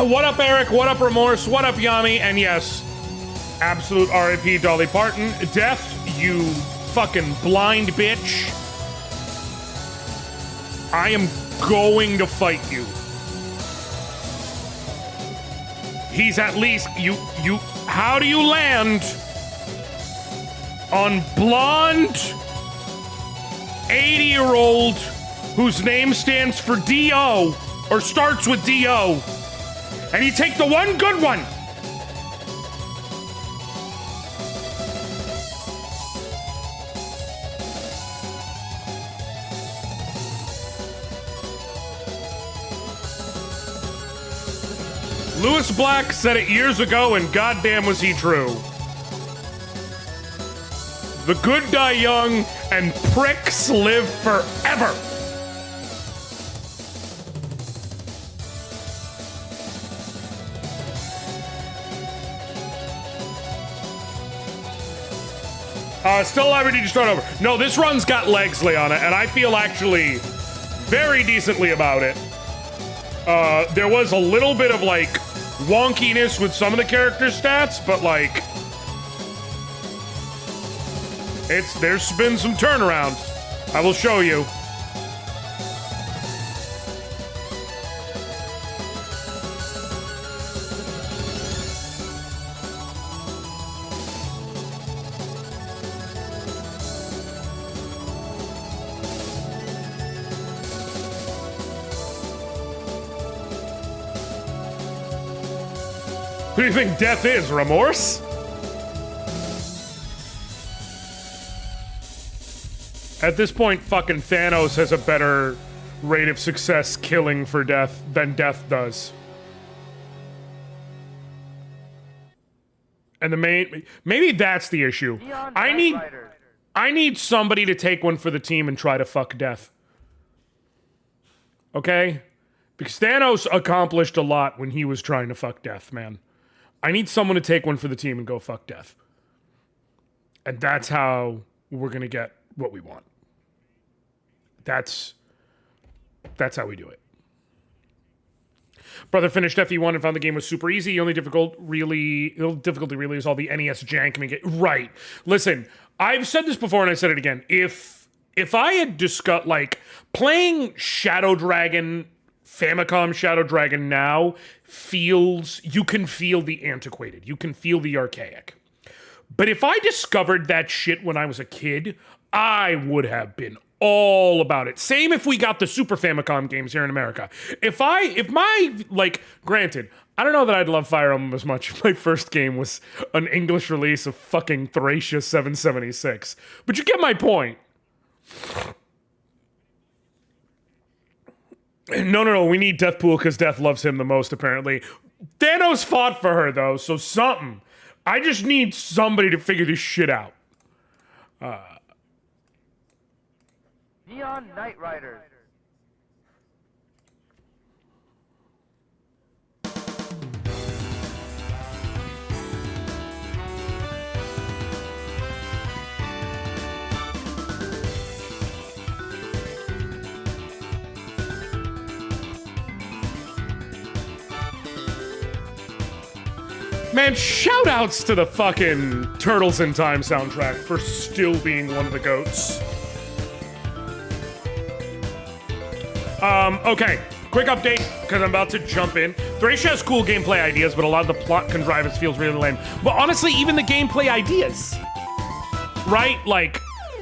What up, Eric? What up, Remorse? What up, Yami? And yes, absolute RIP Dolly Parton. Death, you fucking blind bitch. I am going to fight you. He's at least, how do you land on blonde 80-year-old whose name stands for D.O. or starts with D.O. and you take the one good one? Lewis Black said it years ago, and goddamn was he true. The good die young, and pricks live forever. Still alive or need to start over? No, this run's got legs, Liana, and I feel actually very decently about it. There was a little bit of, like, wonkiness with some of the character stats, but, like, there's been some turnarounds. I will show you. Who do you think death is, Remorse? At this point, fucking Thanos has a better rate of success killing for death than death does. And maybe that's the issue. I need somebody to take one for the team and try to fuck death. Okay? Because Thanos accomplished a lot when he was trying to fuck death, man. I need someone to take one for the team and go fuck death. And that's how we're gonna get what we want. That's how we do it. Brother finished FE1 and found the game was super easy. The only difficulty really is all the NES jank. Right. Listen, I've said this before and I said it again. If I had discussed, like, playing Shadow Dragon, Famicom Shadow Dragon now you can feel the antiquated. You can feel the archaic. But if I discovered that shit when I was a kid, I would have been all about it. Same if we got the Super Famicom games here in America. Granted, I don't know that I'd love Fire Emblem as much if my first game was an English release of fucking Thracia 776. But you get my point. No, we need Deathpool because Death loves him the most, apparently. Thanos fought for her, though, so something. I just need somebody to figure this shit out. Neon Knight Riders. Man, shoutouts to the fucking Turtles in Time soundtrack for still being one of the GOATs. Okay, quick update, because I'm about to jump in. Thracia has cool gameplay ideas, but a lot of the plot contrivance feels really lame. But honestly, even the gameplay ideas, right? Like,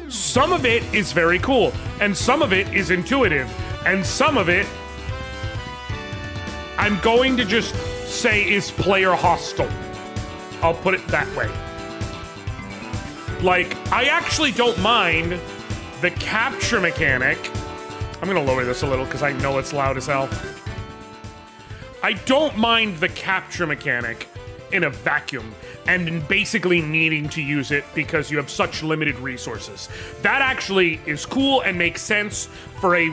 some of it is very cool, and some of it is intuitive, and some of it, I'm going to just say is player hostile. I'll put it that way. Like, I actually don't mind the capture mechanic. I'm gonna lower this a little because I know it's loud as hell. I don't mind the capture mechanic in a vacuum and in basically needing to use it because you have such limited resources. That actually is cool and makes sense for a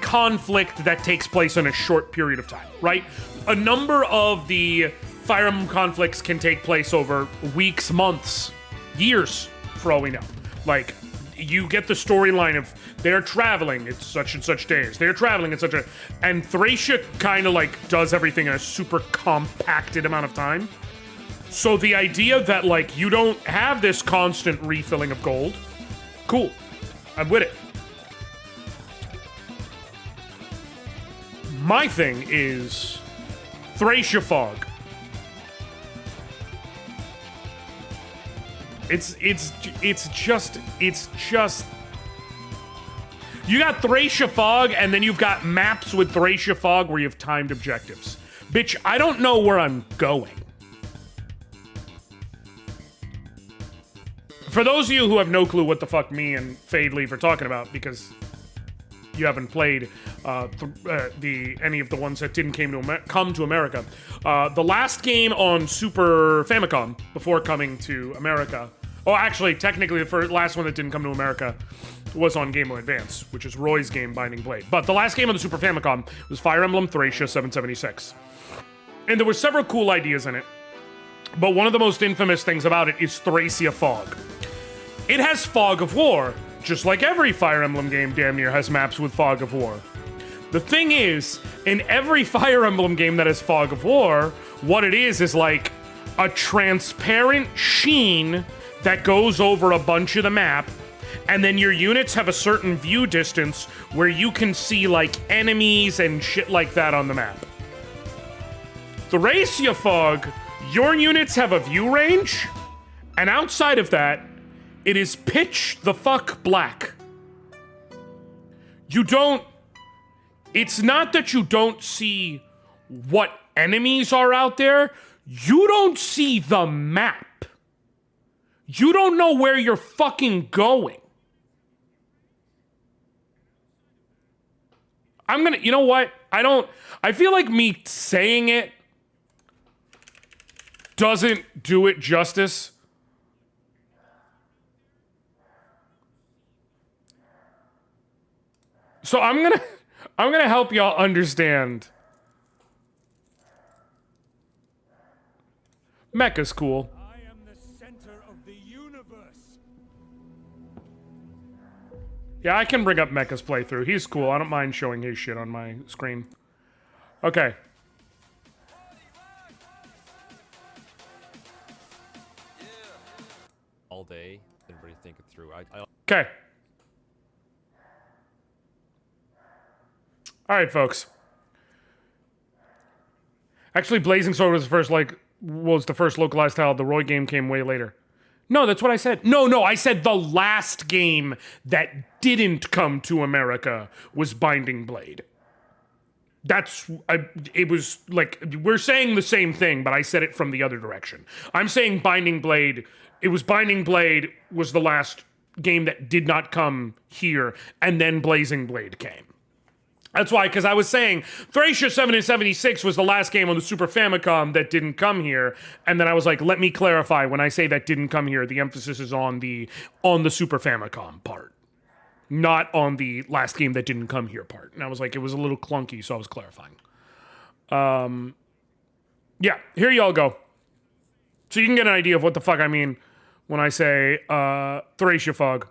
conflict that takes place in a short period of time, right? A number of the Fire Emblem conflicts can take place over weeks, months, years, for all we know. Like, you get the storyline of they're traveling, it's such and such days. They're traveling at such a... And Thracia kind of like does everything in a super compacted amount of time. So the idea that like you don't have this constant refilling of gold, cool. I'm with it. My thing is Thracia Fog. It's just you got Thracia Fog, and then you've got maps with Thracia Fog where you have timed objectives. Bitch, I don't know where I'm going. For those of you who have no clue what the fuck me and Fade Leaf are talking about, because you haven't played any of the ones that didn't come to America, the last game on Super Famicom before coming to America. Oh, actually, technically, the last one that didn't come to America was on Game Boy Advance, which is Roy's game, Binding Blade. But the last game on the Super Famicom was Fire Emblem Thracia 776. And there were several cool ideas in it, but one of the most infamous things about it is Thracia Fog. It has Fog of War, just like every Fire Emblem game damn near has maps with Fog of War. The thing is, in every Fire Emblem game that has Fog of War, what it is like a transparent sheen that goes over a bunch of the map, and then your units have a certain view distance where you can see like enemies and shit like that on the map. Thracia Fog, your units have a view range, and outside of that, it is pitch the fuck black. You don't... It's not that you don't see what enemies are out there. You don't see the map. You don't know where you're fucking going. I'm gonna... You know what? I feel like me saying it doesn't do it justice. So I'm gonna help y'all understand. Mecha's cool. I am the center of the universe. Yeah, I can bring up Mecha's playthrough. He's cool. I don't mind showing his shit on my screen. Okay. All day, didn't really think it through. Okay. All right, folks. Actually, Blazing Sword was the first localized tile. The Roy game came way later. No, that's what I said. No, I said the last game that didn't come to America was Binding Blade. It was like, we're saying the same thing, but I said it from the other direction. I'm saying Binding Blade was the last game that did not come here, and then Blazing Blade came. That's why, because I was saying Thracia 776 was the last game on the Super Famicom that didn't come here, and then I was like, let me clarify, when I say that didn't come here, the emphasis is on the Super Famicom part, not on the last game that didn't come here part. And I was like, it was a little clunky, so I was clarifying. Yeah, here y'all go. So you can get an idea of what the fuck I mean when I say Thracia Fog.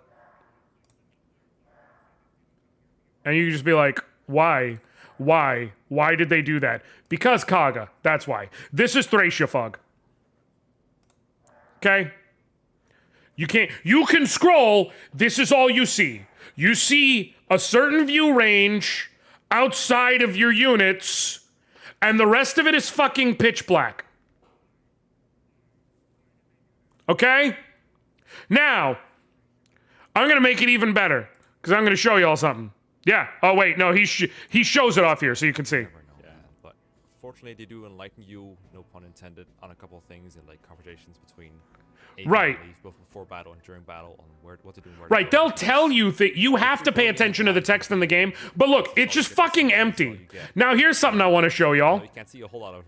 And you can just be like, why? Why? Why did they do that? Because Kaga. That's why. This is Thracia Fog. Okay? You can scroll. This is all you see. You see a certain view range outside of your units, and the rest of it is fucking pitch black. Okay? Now, I'm gonna make it even better, because I'm gonna show y'all something. Yeah. Oh, wait. No, he shows it off here so you can see. Yeah, but fortunately they do enlighten you, no pun intended, on a couple of things and like conversations between right, both before battle and during battle on what to do and where right, they'll tell you that you have to pay attention to the text in the game, but look, it's just fucking empty. Now, here's something I want to show y'all. You can't see a whole lot of...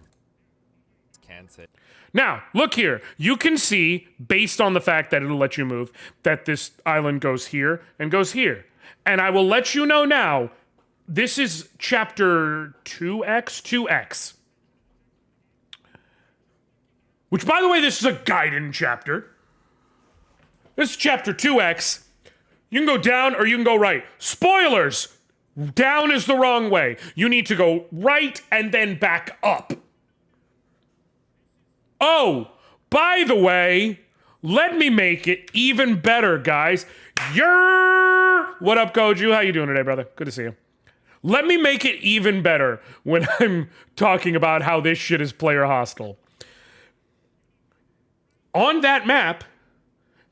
Can't say. Now, look here. You can see, based on the fact that it'll let you move, that this island goes here and goes here. And I will let you know now, this is chapter 2X. Which, by the way, this is a Gaiden chapter. This is chapter 2X. You can go down or you can go right. Spoilers! Down is the wrong way. You need to go right and then back up. Oh, by the way, let me make it even better, guys. What up, Koju? How you doing today, brother? Good to see you. Let me make it even better when I'm talking about how this shit is player hostile. On that map,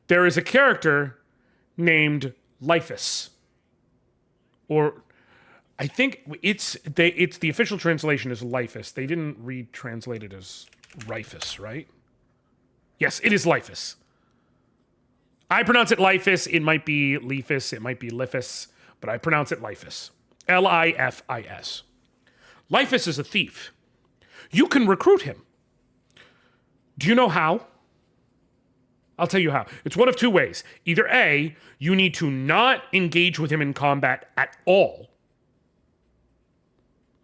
there is a character named Lifus. Or I think it's the official translation is Lifus. They didn't retranslate it as Rifus, right? Yes, it is Lifus. I pronounce it Lifus. It might be Leafus. It might be Lifus. But I pronounce it Lifus. Lifis. Lifus is a thief. You can recruit him. Do you know how? I'll tell you how. It's one of two ways. Either A, you need to not engage with him in combat at all.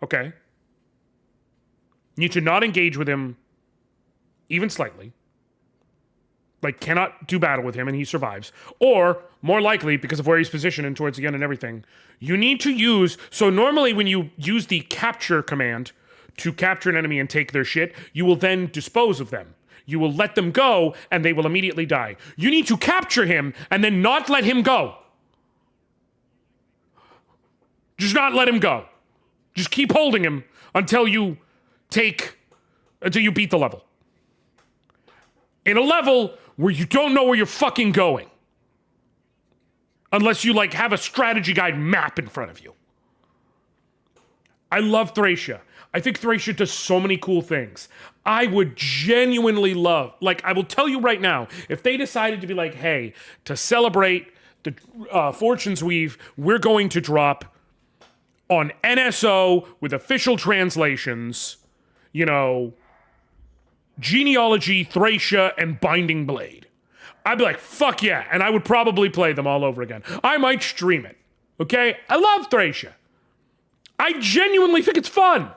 Okay? You need to not engage with him even slightly. Like, cannot do battle with him and he survives. Or, more likely, because of where he's positioned and towards the end and everything, you need to use... So normally when you use the capture command to capture an enemy and take their shit, you will then dispose of them. You will let them go and they will immediately die. You need to capture him and then not let him go. Just not let him go. Just keep holding him until you beat the level. In a level where you don't know where you're fucking going. Unless you, like, have a strategy guide map in front of you. I love Thracia. I think Thracia does so many cool things. I would genuinely love, like, I will tell you right now, if they decided to be like, hey, to celebrate the Fortune's Weave, we're going to drop on NSO with official translations, you know, Genealogy, Thracia, and Binding Blade. I'd be like, fuck yeah, and I would probably play them all over again. I might stream it, okay? I love Thracia. I genuinely think it's fun.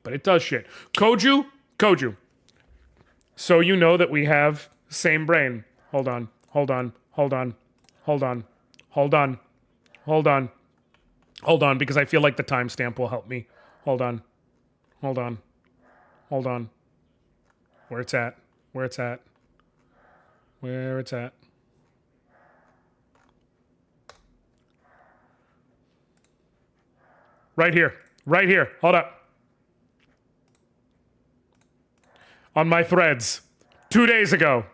But it does shit. Koju. So you know that we have same brain. Hold on, because I feel like the timestamp will help me. Hold on. Where it's at. Right here. Hold up. On my threads. 2 days ago.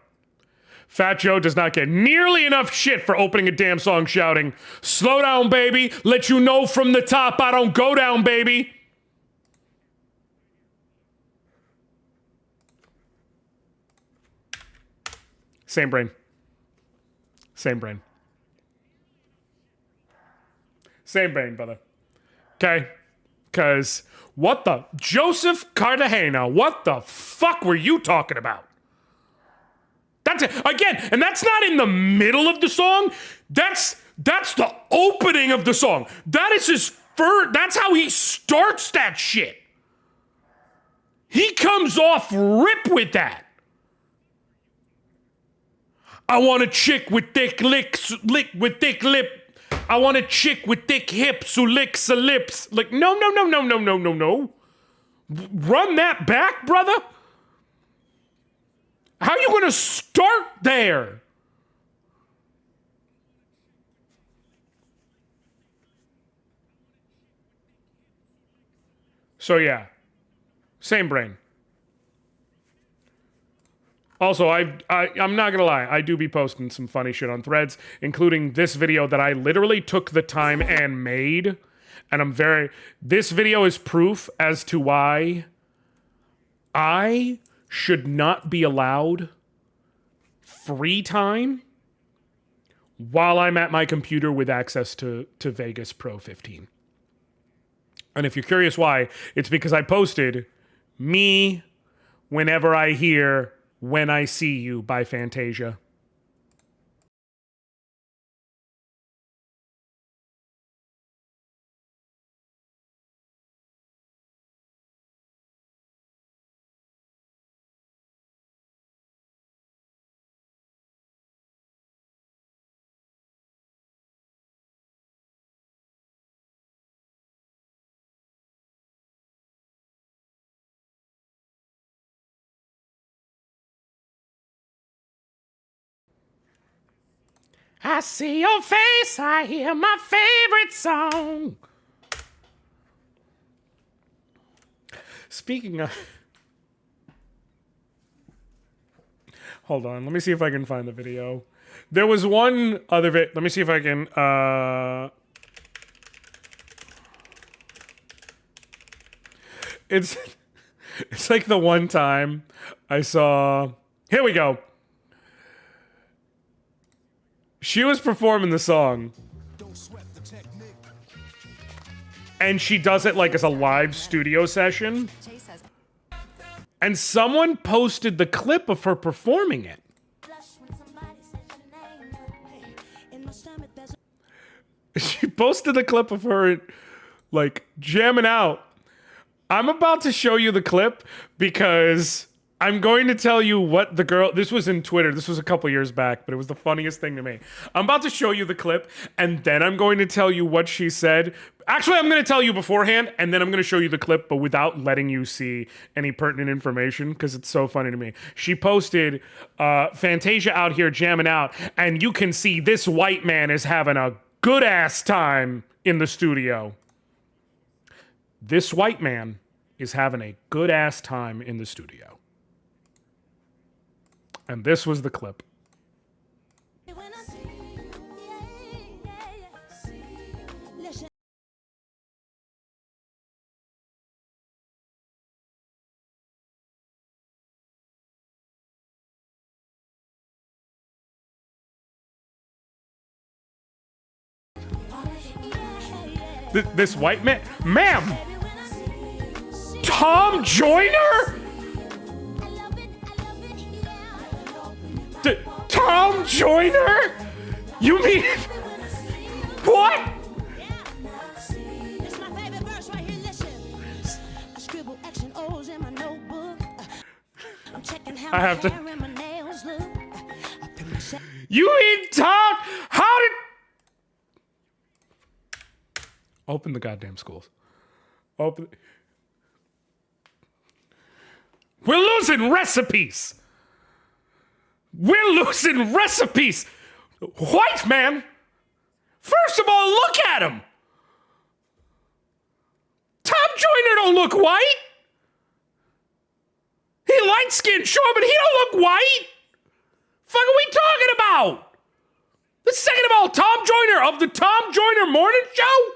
Fat Joe does not get nearly enough shit for opening a damn song shouting, slow down, baby. Let you know from the top I don't go down, baby. Same brain, brother. Okay? Because what the... Joseph Cartagena, what the fuck were you talking about? That's it. Again, and that's not in the middle of the song. That's the opening of the song. That is his first... That's how he starts that shit. He comes off rip with that. I want a chick with thick lips, with thick lip. I want a chick with thick hips who licks her lips. Like, no. Run that back, brother. How are you gonna start there? So yeah, same brain. Also, I'm not gonna lie, I do be posting some funny shit on threads, including this video that I literally took the time and made. And this video is proof as to why I should not be allowed free time while I'm at my computer with access to Vegas Pro 15. And if you're curious why, it's because I posted me whenever I hear When I See You by Fantasia. I see your face, I hear my favorite song. Speaking of... Hold on, let me see if I can find the video. There was one other let me see if I can... It's like the one time I saw... Here we go. She was performing the song. And she does it like as a live studio session. And someone posted the clip of her performing it. She posted the clip of her, like, jamming out. I'm about to show you the clip because I'm going to tell you what the girl... This was in Twitter. This was a couple years back, but it was the funniest thing to me. I'm about to show you the clip, and then I'm going to tell you what she said. Actually, I'm going to tell you beforehand, and then I'm going to show you the clip, but without letting you see any pertinent information, because it's so funny to me. She posted, Fantasia out here jamming out, and you can see this white man is having a good-ass time in the studio. This white man is having a good-ass time in the studio. And this was the clip. This white man, ma'am, Tom Joyner? Tom Joyner? You mean what? It's my favorite verse right here, listen. I scribble X and O's in my notebook. I'm checking how I have my to- hair and my nails look. You mean Tom? How did... Open the goddamn schools. Open... We're losing recipes. We're losing recipes. White man. First of all, look at him. Tom Joyner don't look white. He light skinned, sure, but he don't look white. Fuck are we talking about? The second of all, Tom Joyner of the Tom Joyner Morning Show.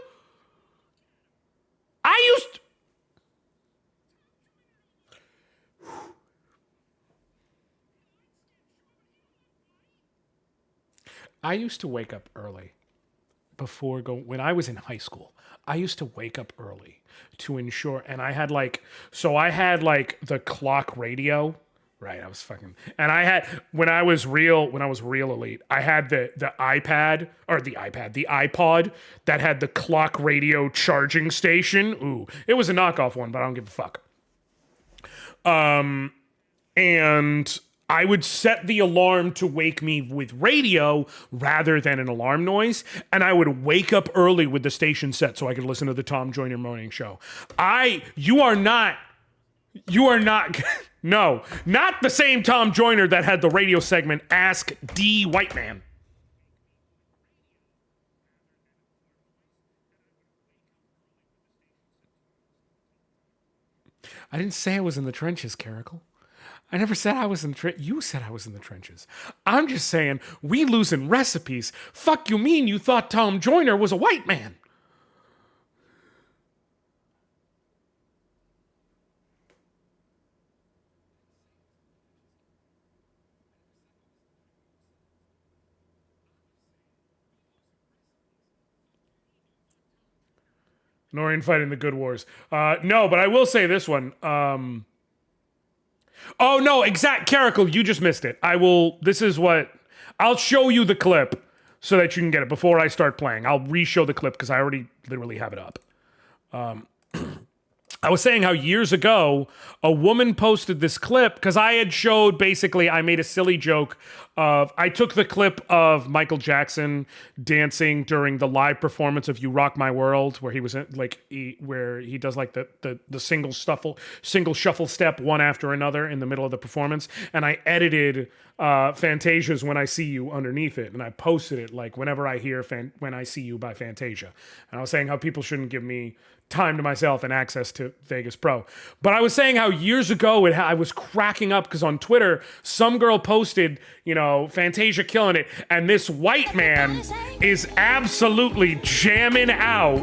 I used to wake up early before going, when I was in high school, I used to wake up early to ensure, and I had like the clock radio, right? I was fucking, and I had, when I was real elite, I had the iPod that had the clock radio charging station. Ooh, it was a knockoff one, but I don't give a fuck. And I would set the alarm to wake me with radio rather than an alarm noise, and I would wake up early with the station set so I could listen to the Tom Joyner Morning Show. You are not, no, not the same Tom Joyner that had the radio segment Ask D White Man. I didn't say I was in the trenches, Caracal. I never said I was in the trenches. You said I was in the trenches. I'm just saying, we losing recipes. Fuck you mean you thought Tom Joyner was a white man? Anoriand fighting the good wars. No, but I will say this one. Oh, no, Caracal, you just missed it. I'll show you the clip so that you can get it before I start playing. I'll re-show the clip because I already literally have it up. I was saying how years ago, a woman posted this clip because I had showed, basically, I made a silly joke I took the clip of Michael Jackson dancing during the live performance of "You Rock My World," where he was where he does like the single shuffle step one after another in the middle of the performance, and I edited Fantasia's "When I See You" underneath it, and I posted it like whenever I hear "When I See You" by Fantasia, and I was saying how people shouldn't give me time to myself and access to Vegas Pro. But I was saying how years ago I was cracking up because on Twitter, some girl posted, Fantasia killing it, and this white man is absolutely jamming out.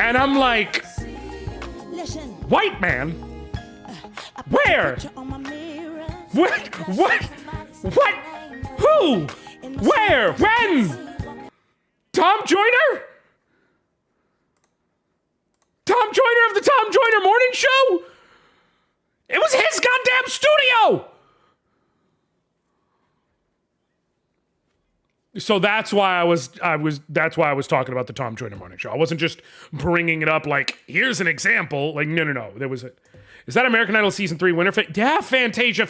And I'm like, white man? Where? What? Who? Where? When? Tom Joyner? Tom Joyner of the Tom Joyner Morning Show? It was his goddamn studio! So that's why I was talking about the Tom Joyner Morning Show. I wasn't just bringing it up like, here's an example. Like, no. There was is that American Idol Season 3 winner? Yeah, Fantasia.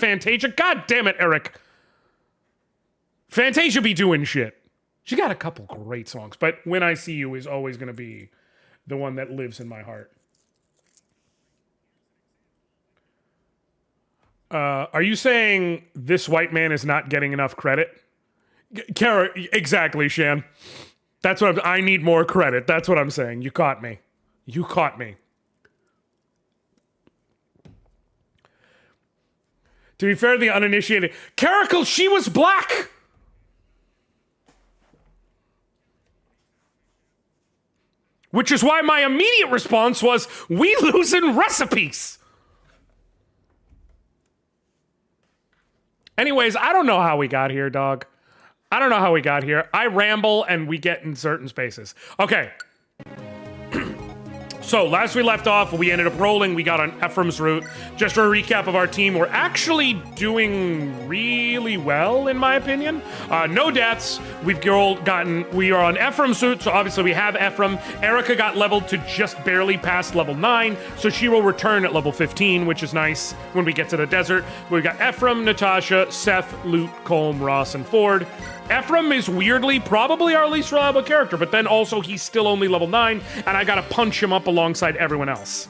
God damn it, Eric. Fantasia be doing shit. She got a couple great songs, but "When I See You" is always going to be the one that lives in my heart. Are you saying this white man is not getting enough credit? Kara, exactly, Shan. That's what I need more credit. That's what I'm saying. You caught me. To be fair to the uninitiated, Caracal, she was black! Which is why my immediate response was, we losing recipes. Anyways, I don't know how we got here, dog. I don't know how we got here. I ramble and we get in certain spaces. Okay. So, last we left off, we ended up rolling. We got on Ephraim's route. Just for a recap of our team, we're actually doing really well, in my opinion. No deaths. We are on Ephraim's route, so obviously we have Ephraim. Erica got leveled to just barely past level 9, so she will return at level 15, which is nice when we get to the desert. We've got Ephraim, Natasha, Seth, Lute, Colm, Ross, and Ford. Ephraim is weirdly probably our least reliable character, but then also he's still only level 9, and I gotta punch him up alongside everyone else.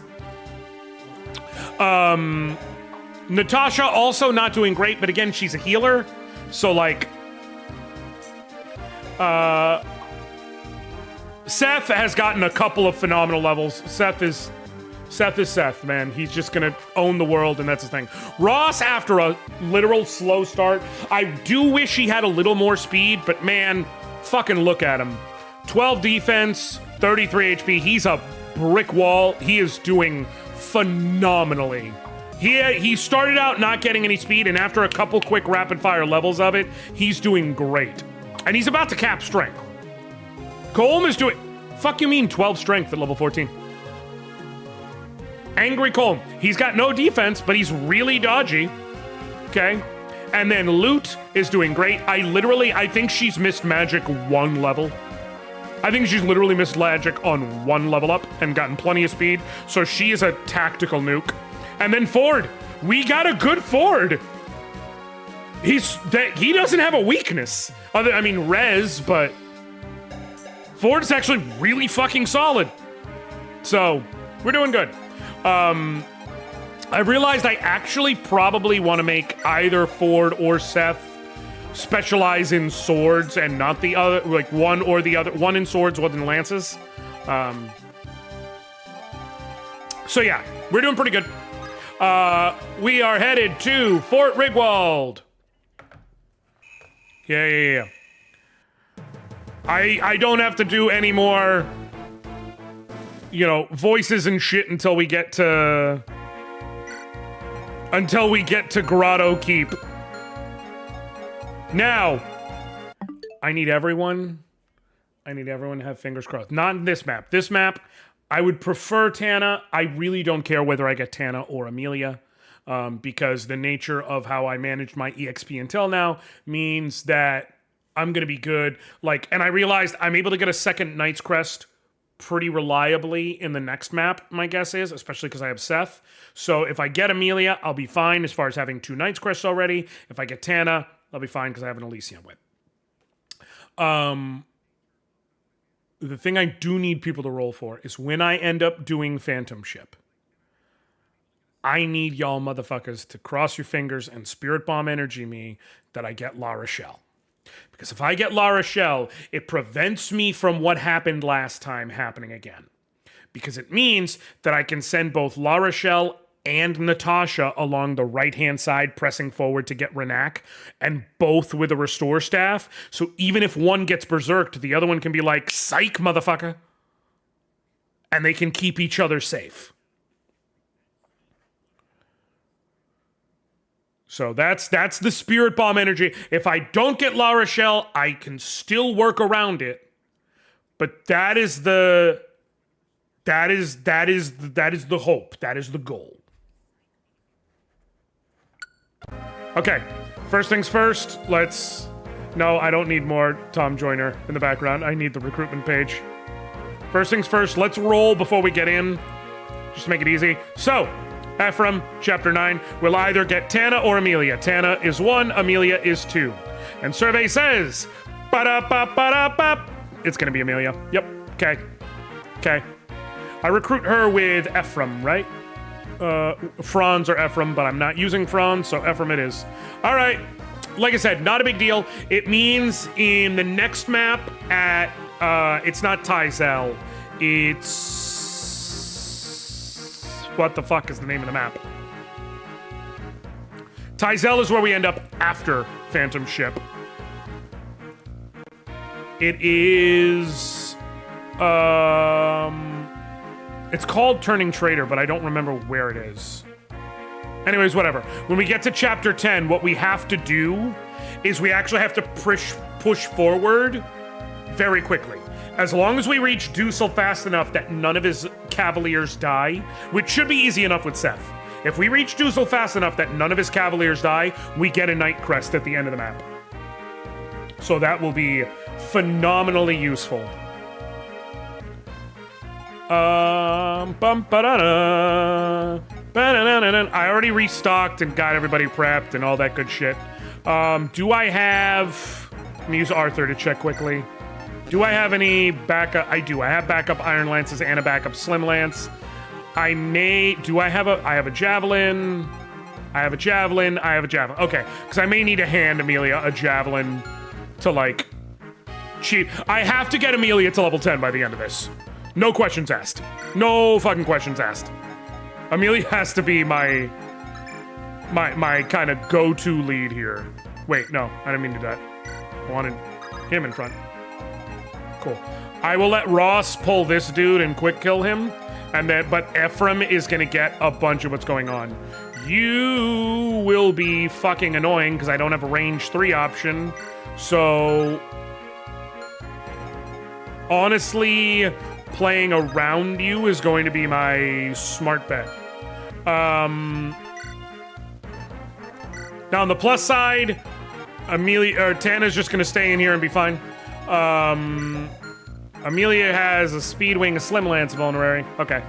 Natasha also not doing great, but again, she's a healer, so like... Seth has gotten a couple of phenomenal levels. Seth is Seth, man. He's just gonna own the world, and that's his thing. Ross, after a literal slow start, I do wish he had a little more speed, but man, fucking look at him. 12 defense, 33 HP. He's a brick wall. He is doing phenomenally. He started out not getting any speed, and after a couple quick rapid-fire levels of it, he's doing great. And he's about to cap strength. Colm is doing... Fuck you mean 12 strength at level 14? Angry Colm. He's got no defense, but he's really dodgy. Okay? And then Lute is doing great. I think she's missed magic 1 level. I think she's literally missed magic on 1 level up and gotten plenty of speed. So she is a tactical nuke. And then Ford. We got a good Ford. He doesn't have a weakness. Rez, but Ford's actually really fucking solid. So, we're doing good. I realized I actually probably want to make either Ford or Seth specialize in swords and not the other, like one or the other. One in swords, one in lances. So yeah, we're doing pretty good. We are headed to Fort Rigwald. Yeah. I don't have to do any more, voices and shit until we get to Grotto Keep. Now, I need everyone to have fingers crossed. Not in this map. This map, I would prefer Tana. I really don't care whether I get Tana or Amelia, because the nature of how I managed my EXP until now means that I'm gonna be good. And I realized I'm able to get a second Knight's Crest pretty reliably in the next map, my guess is, especially because I have Seth. So if I get Amelia, I'll be fine as far as having 2 Knights Crest already. If I get Tana, I'll be fine because I have an Elysian whip. The thing I do need people to roll for is when I end up doing Phantom Ship, I need y'all motherfuckers to cross your fingers and Spirit Bomb energy me that I get La Rochelle. Because if I get La Rochelle, it prevents me from what happened last time happening again. Because it means that I can send both La Rochelle and Natasha along the right-hand side, pressing forward to get Renak, and both with a Restore Staff. So even if one gets berserked, the other one can be like, psych, motherfucker. And they can keep each other safe. So that's the Spirit Bomb energy. If I don't get La Rochelle, I can still work around it. But that is the hope. That is the goal. Okay, first things first, no, I don't need more Tom Joyner in the background. I need the recruitment page. First things first, let's roll before we get in, just to make it easy. So, Ephraim, Chapter 9, will either get Tana or Amelia. Tana is 1, Amelia is 2. And survey says, ba-da-ba-ba-da-ba. It's gonna be Amelia. Yep, okay. I recruit her with Ephraim, right? Franz or Ephraim, but I'm not using Franz, so Ephraim it is. All right, like I said, not a big deal. It means in the next map at, it's not Tyzel, it's, what the fuck is the name of the map? Tyzel is where we end up after Phantom Ship. It is, it's called Turning Traitor, but I don't remember where it is. Anyways, whatever. When we get to Chapter 10, what we have to do is we actually have to push forward very quickly. As long as we reach Dusel fast enough that none of his Cavaliers die, which should be easy enough with Seth. If we reach Dusel fast enough that none of his Cavaliers die, we get a Knight Crest at the end of the map. So that will be phenomenally useful. I already restocked and got everybody prepped and all that good shit. Do I have... Let me use Arthur to check quickly. Do I have any backup? I do. I have backup Iron Lances and a backup Slim Lance. I may... Do I have a... I have a Javelin. I have a Javelin. I have a Javelin. Okay. Because I may need to hand Amelia a Javelin to, like... cheat. I have to get Amelia to level 10 by the end of this. No questions asked. No fucking questions asked. Amelia has to be my kind of go-to lead here. Wait, no, I didn't mean to do that. I wanted him in front. Cool. I will let Ross pull this dude and quick kill him, but Ephraim is gonna get a bunch of what's going on. You will be fucking annoying because I don't have a range 3 option. So honestly, playing around you is going to be my smart bet. Now on the plus side, Tana's just gonna stay in here and be fine. Amelia has a Speed Wing, a Slim Lance vulnerary. Okay.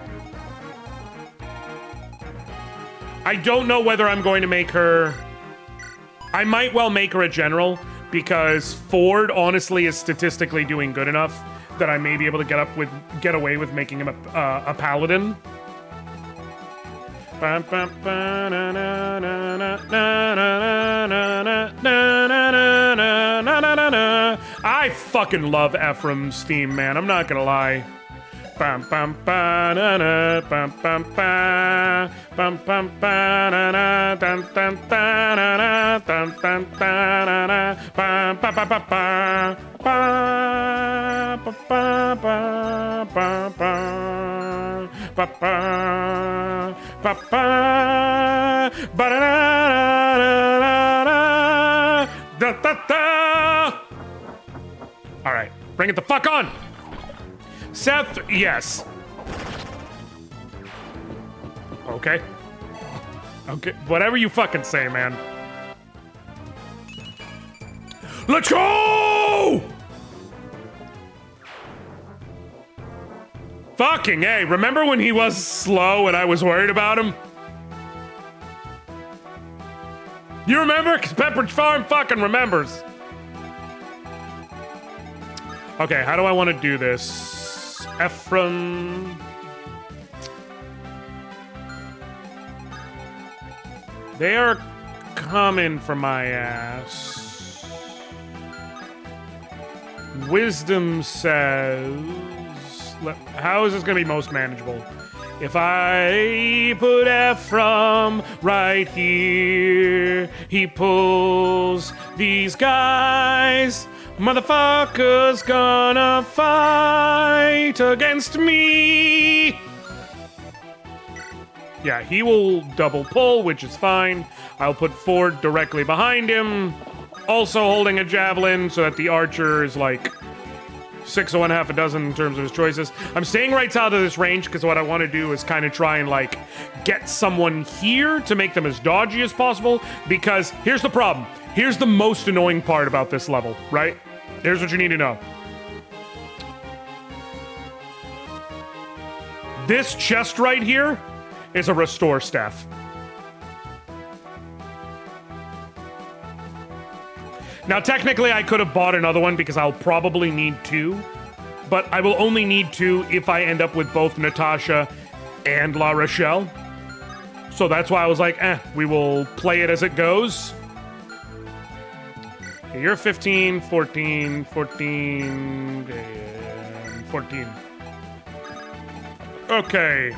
I don't know whether I'm going to make her... I might well make her a general, because Ford honestly is statistically doing good enough that I may be able to get away with making him a paladin. I fucking love Ephraim's theme, man. I'm not gonna lie. All right, bring it the fuck on. Seth, yes. Okay. Okay, whatever you fucking say, man. Let's go! Fucking A. Remember when he was slow and I was worried about him? You remember? Because Pepperidge Farm fucking remembers. Okay, how do I want to do this? Ephraim. They are coming for my ass. Wisdom says... How is this going to be most manageable? If I put Ephraim right here, he pulls these guys. Motherfucker's gonna fight against me. Yeah, he will double pull, which is fine. I'll put Ford directly behind him. Also holding a javelin so that the archer is like 6 of one, half a dozen in terms of his choices. I'm staying right out of this range because what I want to do is kind of try and like get someone here to make them as dodgy as possible. Because here's the problem. Here's the most annoying part about this level, right? Here's what you need to know. This chest right here is a restore staff. Now, technically, I could have bought another one because I'll probably need 2. But I will only need 2 if I end up with both Natasha and La Rochelle. So that's why I was like, we will play it as it goes. Okay, you're 15, 14, 14, 14. Okay.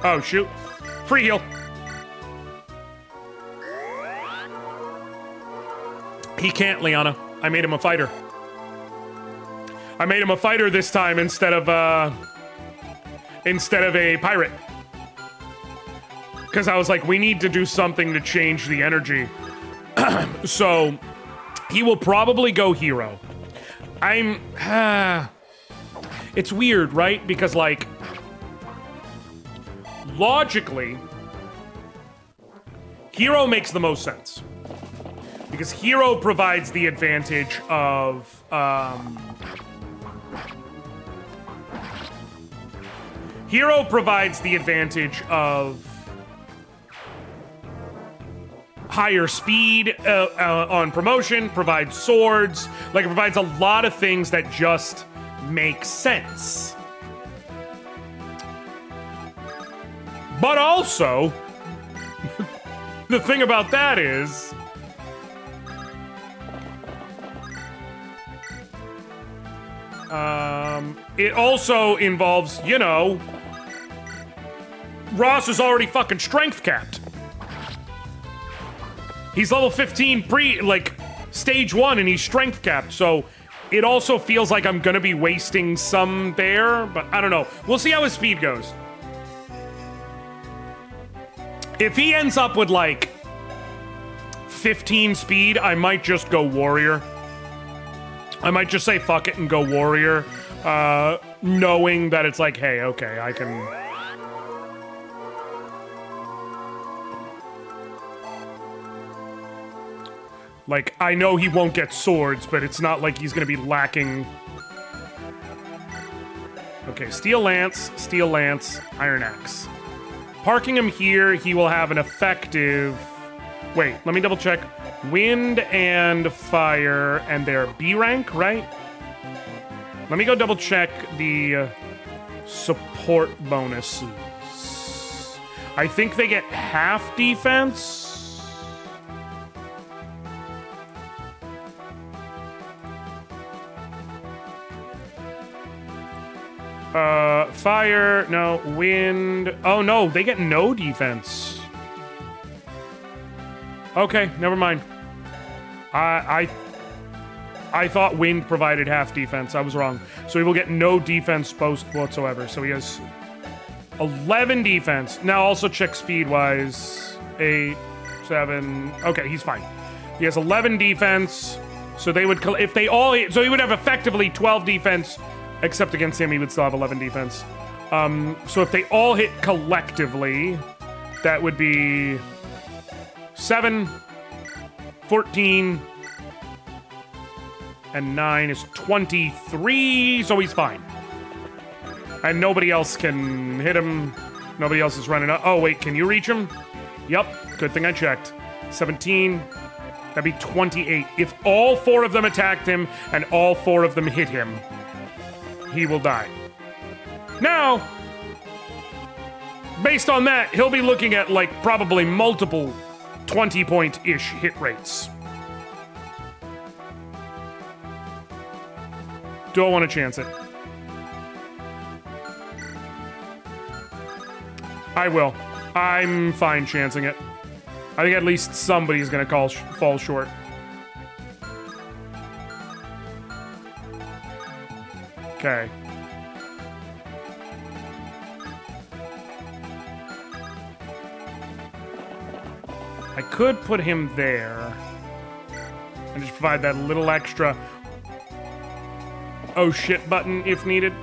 Oh, shoot. Free heal. He can't, Liana. I made him a fighter. I made him a fighter this time instead of a pirate. Because I was like, we need to do something to change the energy. So, he will probably go hero. It's weird, right? Because, like, logically, hero makes the most sense. Because hero provides the advantage of, hero provides the advantage of higher speed on promotion, provides swords, like it provides a lot of things that just make sense. But also, the thing about that is, it also involves, you know, Ross is already fucking strength capped. He's level 15 stage 1 and he's strength capped, so it also feels like I'm gonna be wasting some there, but I don't know. We'll see how his speed goes. If he ends up with like 15 speed, I might just go warrior. I might just say fuck it and go warrior, knowing that it's like, hey, okay, I can... Like, I know he won't get swords, but it's not like he's gonna be lacking... Okay, Steel Lance, Iron Axe. Parking him here, he will have an effective... Wait, let me double check. Wind and fire, and they're B rank, right? Let me go double check the support bonuses. I think they get half defense. Fire, no, wind. Oh no, they get no defense. Okay, never mind. I thought wind provided half defense. I was wrong. So he will get no defense boost whatsoever. So he has 11 defense. Now also check speed-wise. 8, 7. Okay, he's fine. He has 11 defense. So they would, if they all, so he would have effectively 12 defense. Except against him, he would still have 11 defense. So if they all hit collectively, that would be 7, 14, and 9 is 23, so he's fine. And nobody else can hit him. Nobody else is running up. Oh, wait, can you reach him? Yup, good thing I checked. 17, that'd be 28. If all 4 of them attacked him and all 4 of them hit him, he will die. Now, based on that, he'll be looking at, like, probably multiple 20-point-ish hit rates. Don't want to chance it. I will. I'm fine chancing it. I think at least somebody's gonna fall short. Okay. I could put him there and just provide that little extra oh shit button if needed.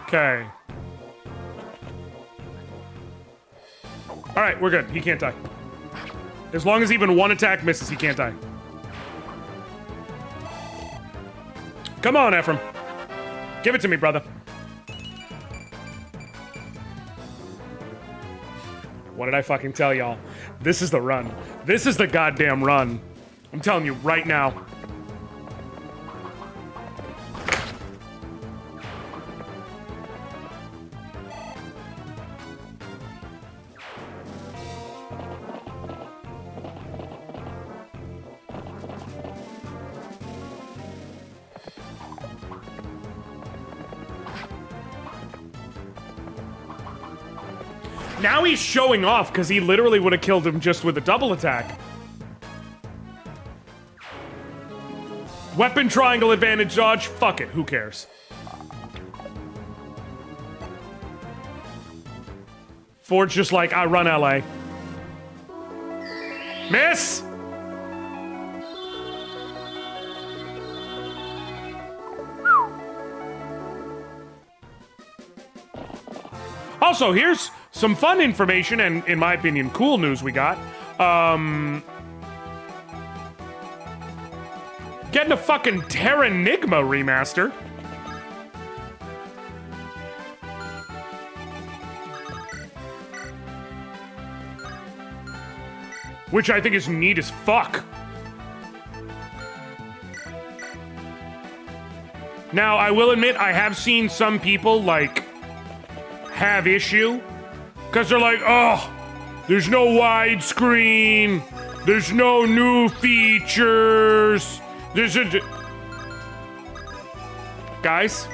Okay. Alright, we're good. He can't die. As long as even one attack misses, he can't die. Come on, Ephraim. Give it to me, brother. What did I fucking tell y'all? This is the run. This is the goddamn run. I'm telling you right now. Now he's showing off because he literally would have killed him just with a double attack. Weapon triangle advantage dodge? Fuck it, who cares? Ford's just like, I run LA. Miss! Also, here's some fun information and, in my opinion, cool news we got. Getting a fucking Terranigma remaster. Which I think is neat as fuck. Now, I will admit, I have seen some people, like, have issue. Because they're like, oh, there's no widescreen. There's no new features. There's a... Guys.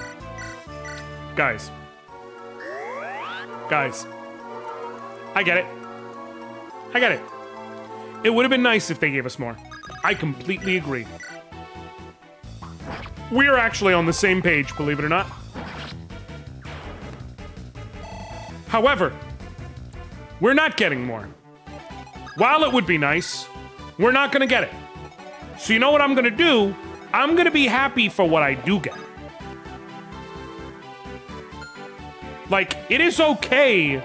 I get it. It would have been nice if they gave us more. I completely agree. We're actually on the same page, believe it or not. However, we're not getting more. While it would be nice, we're not gonna get it. So you know what I'm gonna do? I'm gonna be happy for what I do get. Like, it is okay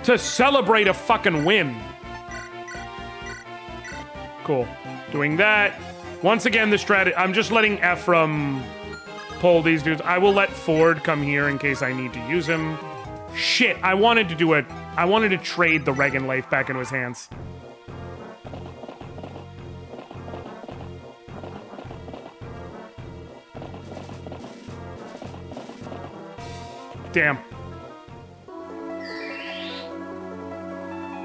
to celebrate a fucking win. Cool. Doing that. Once again, the strategy... I'm just letting Ephraim pull these dudes. I will let Ford come here in case I need to use him. Shit, I wanted to trade the Regan Leif back into his hands. Damn.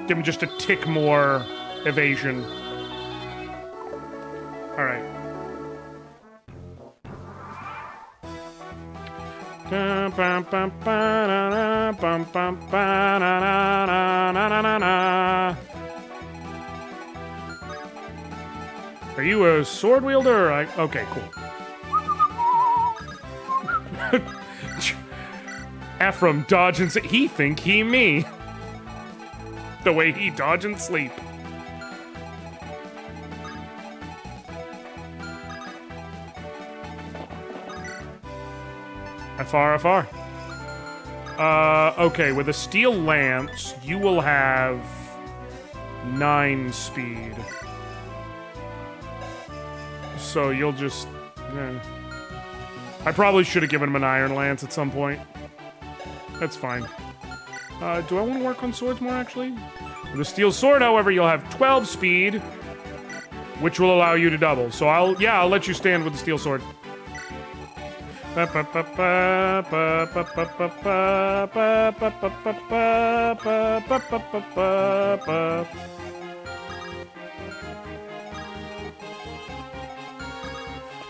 Give him just a tick more evasion. All right. Are you a sword wielder? Okay, cool. Ephraim dodge and he think he me. The way he dodge and sleep. FR. Okay, with a steel lance, you will have 9 speed. So you'll just... I probably should have given him an iron lance at some point. That's fine. Do I want to work on swords more, actually? With a steel sword, however, you'll have 12 speed, which will allow you to double. So I'll let you stand with the steel sword.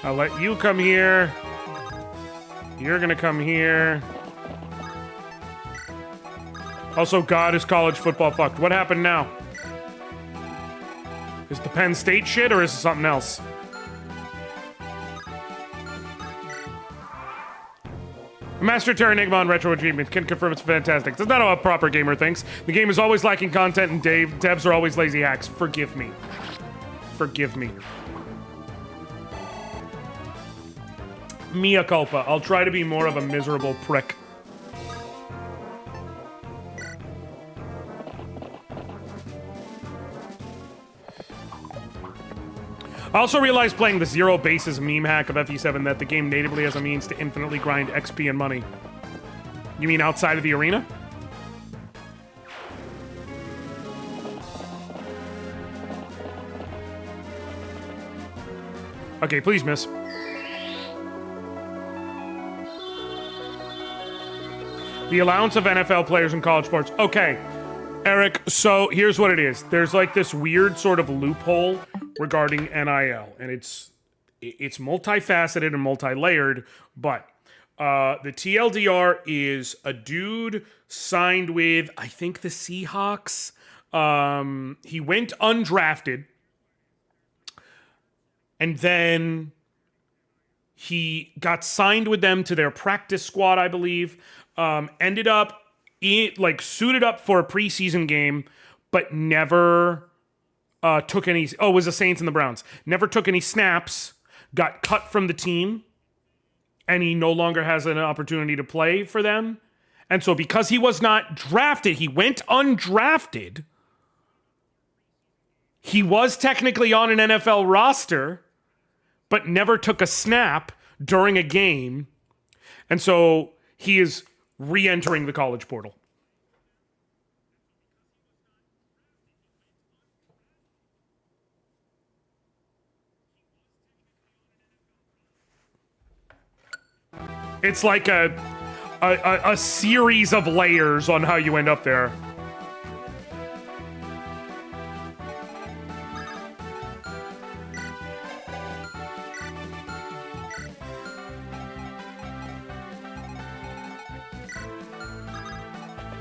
I'll let you come here. You're gonna come here. Also, God, is college football fucked? What happened now? Is the Penn State shit, or is it something else? Master Terra Enigma on Retro Achievements can confirm it's fantastic. That's not how a proper gamer thinks. The game is always lacking content, and devs are always lazy hacks. Forgive me. Forgive me. Mea culpa. I'll try to be more of a miserable prick. I also realized playing the Zero Bases meme hack of FE7 that the game natively has a means to infinitely grind XP and money. You mean outside of the arena? Okay, please miss. The allowance of NFL players in college sports. Okay, Eric, so here's what it is. There's like this weird sort of loophole regarding NIL, and it's multifaceted and multi-layered, but the TLDR is a dude signed with, I think, the Seahawks. He went undrafted, and then he got signed with them to their practice squad, I believe. Ended up suited up for a preseason game, but never took any. Oh, it was the Saints and the Browns. Never took any snaps. Got cut from the team, and he no longer has an opportunity to play for them. And so, because he was not drafted, he went undrafted. He was technically on an NFL roster, but never took a snap during a game, and so he is re-entering the college portal. It's like a series of layers on how you end up there.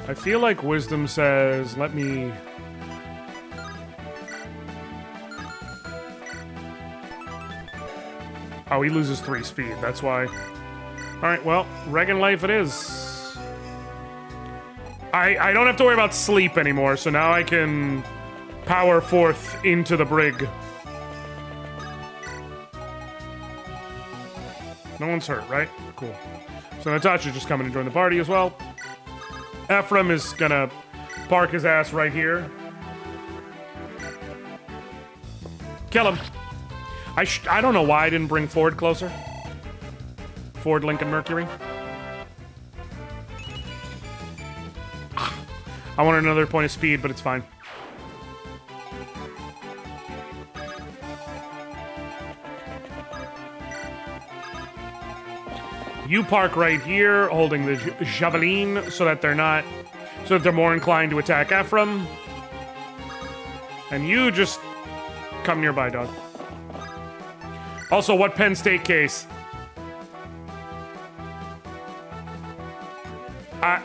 I feel like wisdom says, let me... Oh, he loses 3 speed, that's why. Alright, well, Regan life it is. I don't have to worry about sleep anymore, so now I can power forth into the brig. No one's hurt, right? Cool. So Natasha's just coming to join the party as well. Ephraim is gonna park his ass right here. Kill him. I don't know why I didn't bring Ford closer. Ford, Lincoln, Mercury. I want another point of speed, but it's fine. You park right here, holding the javelin, so that they're more inclined to attack Ephraim. And you just come nearby, dog. Also, what Penn State case?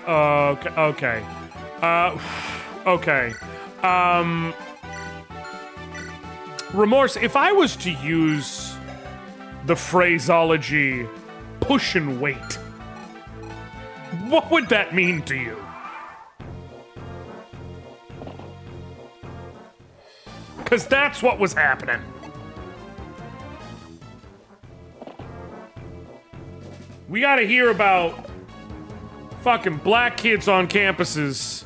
Okay. Okay. Remorse, if I was to use the phraseology push and wait, what would that mean to you? Because that's what was happening. We gotta hear about fucking black kids on campuses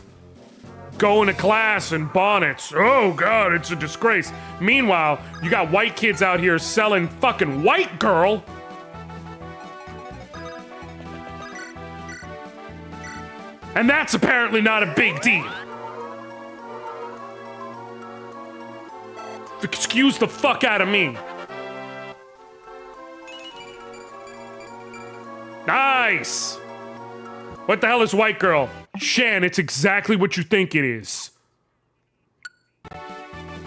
going to class in bonnets. Oh god, it's a disgrace. Meanwhile, you got white kids out here selling fucking white girl. And that's apparently not a big deal. Excuse the fuck out of me. Nice. What the hell is white girl? Shan, it's exactly what you think it is.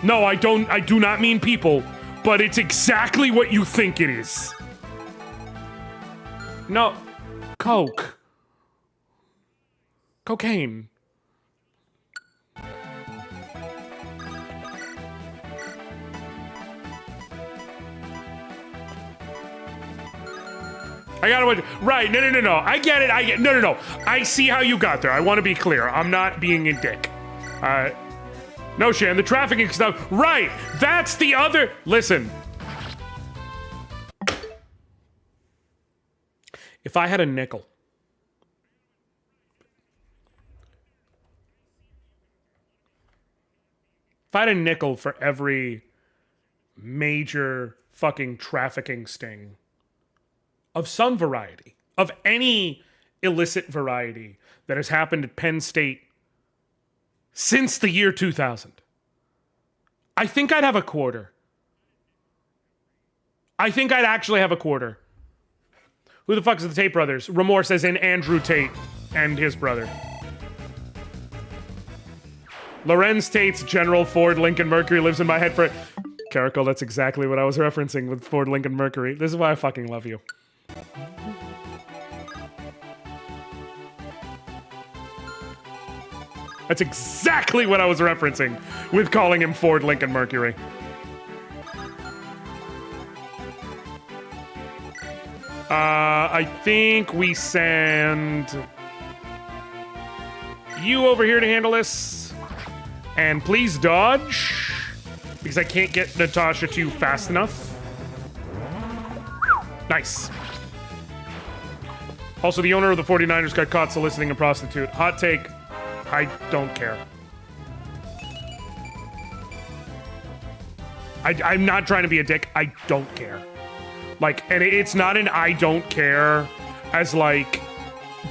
No, I do not mean people, but it's exactly what you think it is. No, coke. Cocaine. I gotta, right, no. I get it, no. I see how you got there. I want to be clear. I'm not being a dick. No, Shan, the trafficking stuff, right, that's the other, listen. If I had a nickel. If I had a nickel for every major fucking trafficking sting of some variety, of any illicit variety that has happened at Penn State since the year 2000, I think I'd have a quarter. I think I'd actually have a quarter. Who the fuck is the Tate brothers? Remorse as in Andrew Tate and his brother. Lorenz Tate's General Ford Lincoln Mercury lives in my head for... Caracal, that's exactly what I was referencing with Ford Lincoln Mercury. This is why I fucking love you. That's exactly what I was referencing with calling him Ford Lincoln Mercury. I think we send you over here to handle this. And please dodge, because I can't get Natasha to you fast enough. Nice. Also, the owner of the 49ers got caught soliciting a prostitute. Hot take, I don't care. I'm not trying to be a dick. I don't care. Like, and it's not an I don't care as like,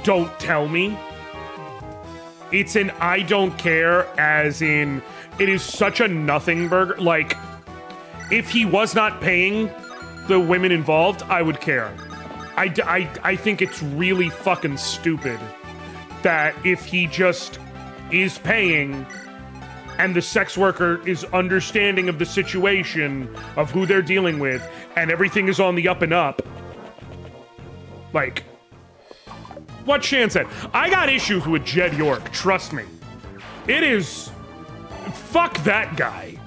don't tell me. It's an I don't care as in, it is such a nothing burger. Like, if he was not paying the women involved, I would care. I think it's really fucking stupid that if he just is paying and the sex worker is understanding of the situation of who they're dealing with and everything is on the up and up, like, what Shan said. I got issues with Jed York, trust me. It is, fuck that guy.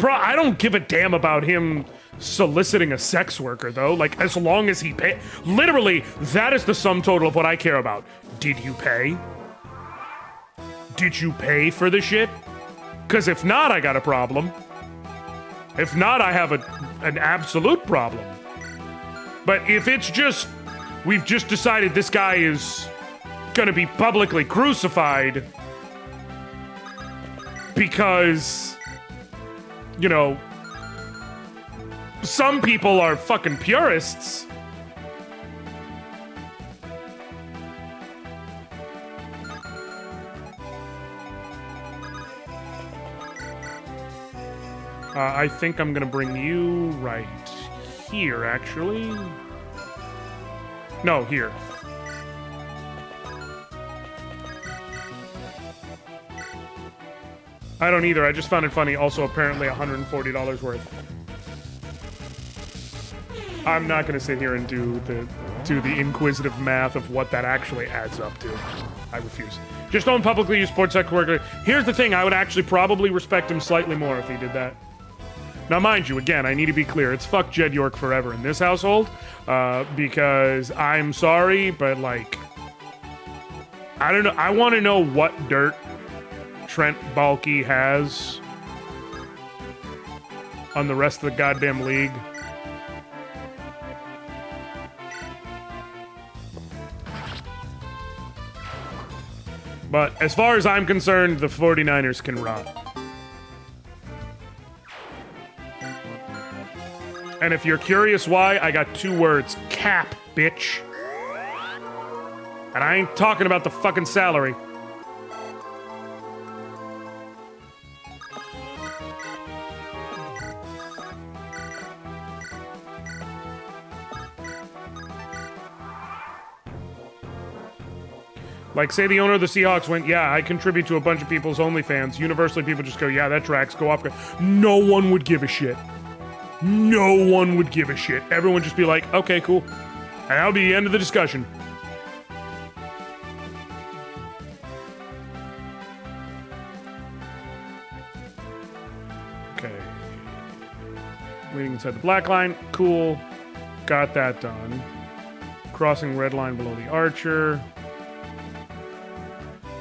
I don't give a damn about him soliciting a sex worker, though. Like, as long as he pay, literally, that is the sum total of what I care about. Did you pay? Did you pay for the shit? Because if not, I got a problem. If not, I have an absolute problem. But if it's just, we've just decided this guy is gonna be publicly crucified because, you know, some people are fucking purists. I think I'm gonna bring you right here, actually. No, here. I don't either. I just found it funny. Also, apparently $140 worth. I'm not gonna sit here and do the inquisitive math of what that actually adds up to. I refuse. Just don't publicly use sports sex worker. Here's the thing. I would actually probably respect him slightly more if he did that. Now, mind you, again, I need to be clear. It's fuck Jed York forever in this household, because I'm sorry, but, like, I don't know. I want to know what dirt Trent Baalke has on the rest of the goddamn league. But as far as I'm concerned, the 49ers can rot. And if you're curious why, I got 2 words. Cap, bitch. And I ain't talking about the fucking salary. Like, say the owner of the Seahawks went, yeah, I contribute to a bunch of people's OnlyFans. Universally, people just go, yeah, that tracks, go off. No one would give a shit. No one would give a shit. Everyone would just be like, okay, cool. And that'll be the end of the discussion. Okay. Waiting inside the black line. Cool. Got that done. Crossing red line below the archer.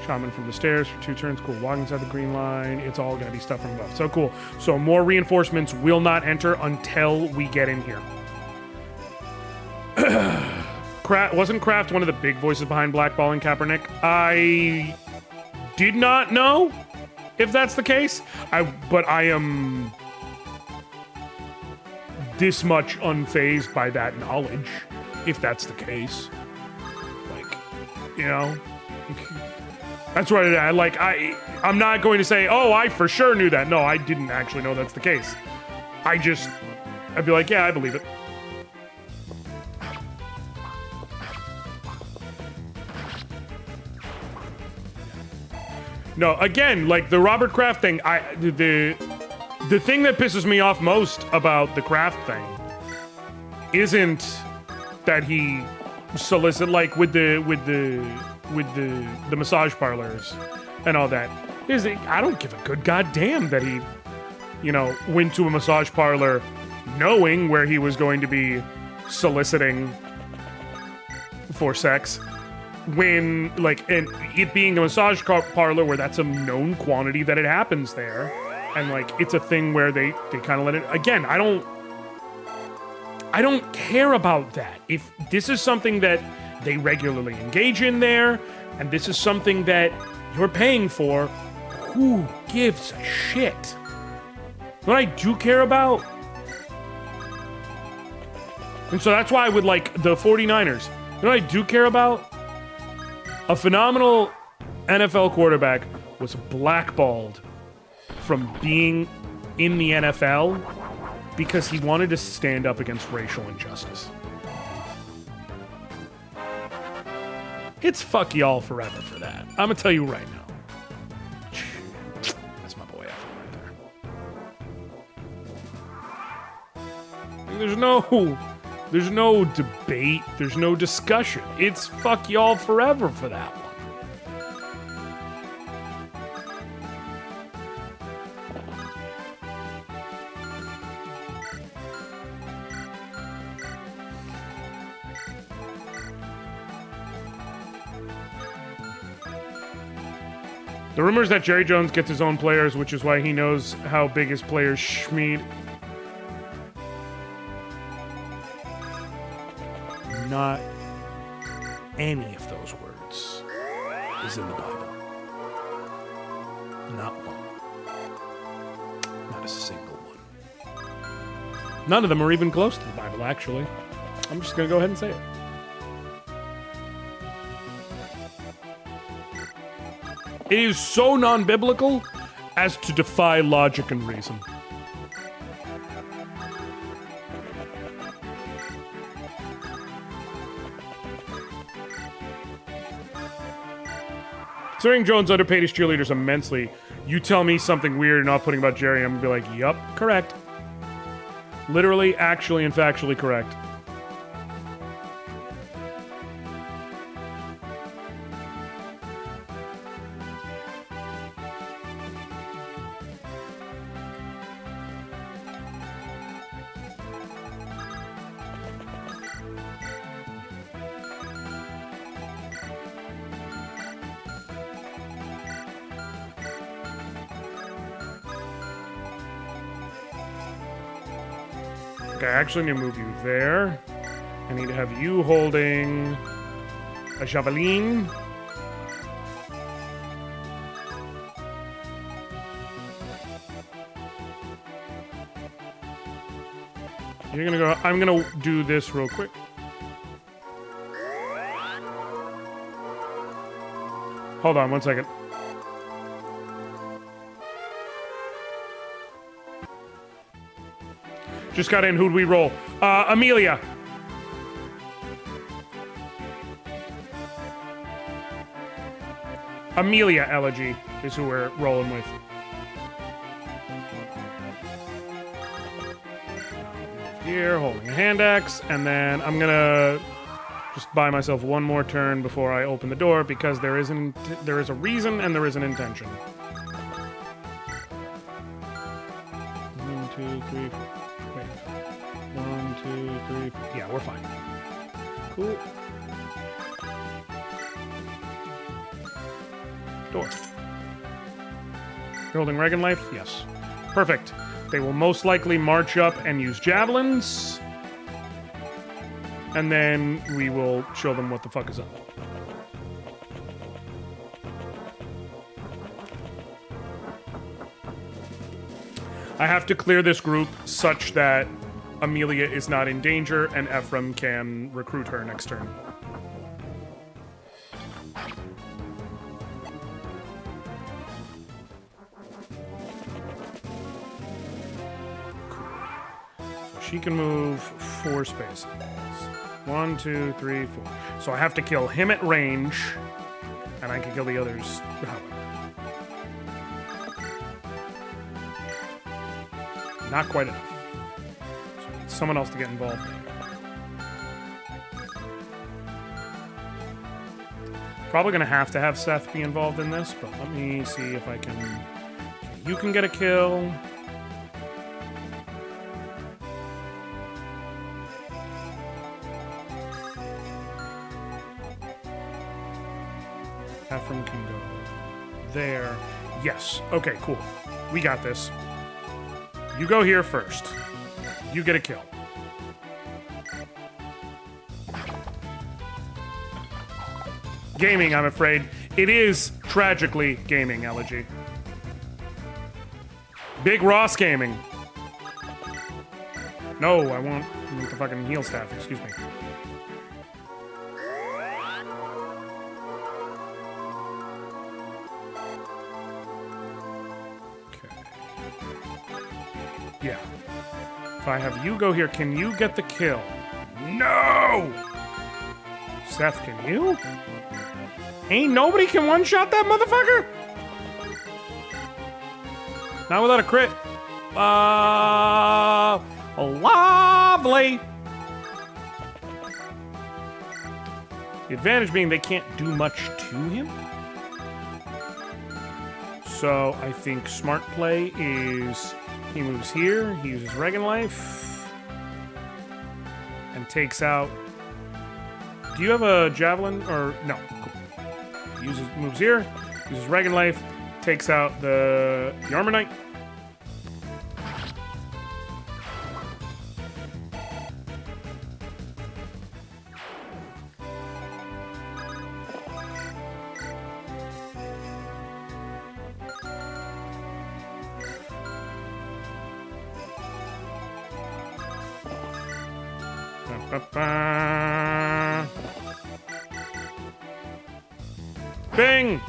Shaman from the stairs for 2 turns. Cool. Walking inside the green line. It's all going to be stuff from above. So cool. So more reinforcements will not enter until we get in here. Wasn't Kraft one of the big voices behind blackballing Kaepernick? I did not know if that's the case. But I am this much unfazed by that knowledge, if that's the case. Like, you know... That's right. I'm not going to say, oh, I for sure knew that. No, I didn't actually know that's the case. I'd be like, yeah, I believe it. No, again, like the Robert Kraft thing, the thing that pisses me off most about the Kraft thing isn't that he solicit like with the massage parlors and all that. I don't give a good goddamn that he, went to a massage parlor knowing where he was going to be soliciting for sex. When, and it being a massage parlor where that's a known quantity that it happens there. And, it's a thing where they kind of let it... Again, I don't care about that. If this is something that they regularly engage in there, and this is something that you're paying for, who gives a shit? What I do care about... And so that's why with, the 49ers, you know what I do care about? A phenomenal NFL quarterback was blackballed from being in the NFL because he wanted to stand up against racial injustice. It's fuck y'all forever for that. I'm gonna tell you right now. That's my boy F right there. There's no debate. There's no discussion. It's fuck y'all forever for that one. The rumors that Jerry Jones gets his own players, which is why he knows how big his players schmeed. Not any of those words is in the Bible. Not one. Not a single one. None of them are even close to the Bible, actually. I'm just going to go ahead and say it. It is so non-biblical as to defy logic and reason. Considering Jones underpaid his cheerleaders immensely, you tell me something weird and not putting about Jerry, I'm gonna be like, yup, correct. Literally, actually, and factually correct. Okay, I actually need to move you there. I need to have you holding a javelin. You're gonna go. I'm gonna do this real quick. Hold on 1 second. Just got in. Who'd we roll? Amelia. Amelia Elegy is who we're rolling with. Here, holding a hand axe, and then I'm gonna just buy myself one more turn before I open the door because there is a reason and there is an intention. 1, 2, 3, 4. Wait. 1, 2, 3, 4. Yeah, we're fine. Cool. Door. You're holding Reagan life? Yes. Perfect. They will most likely march up and use javelins. And then we will show them what the fuck is up. I have to clear this group such that Amelia is not in danger and Ephraim can recruit her next turn. She can move 4 spaces. 1, 2, 3, 4. So I have to kill him at range, and I can kill the others. Not quite enough. So I need someone else to get involved. Probably gonna have to have Seth be involved in this, but let me see if I can. You can get a kill. Ephraim can go there. Yes. Okay, cool. We got this. You go here first. You get a kill. Gaming, I'm afraid. It is tragically gaming, Elegy. Big Ross gaming. No, I want the fucking heal staff, excuse me. Yeah. If I have you go here, can you get the kill? No! Seth, can you? Ain't nobody can one-shot that motherfucker? Not without a crit. Lovely! The advantage being they can't do much to him. So I think smart play is... He moves here, he uses Reagan life, and takes out... Do you have a javelin, or... No, cool. Moves here, uses Reagan life, takes out the armor knight. Bing!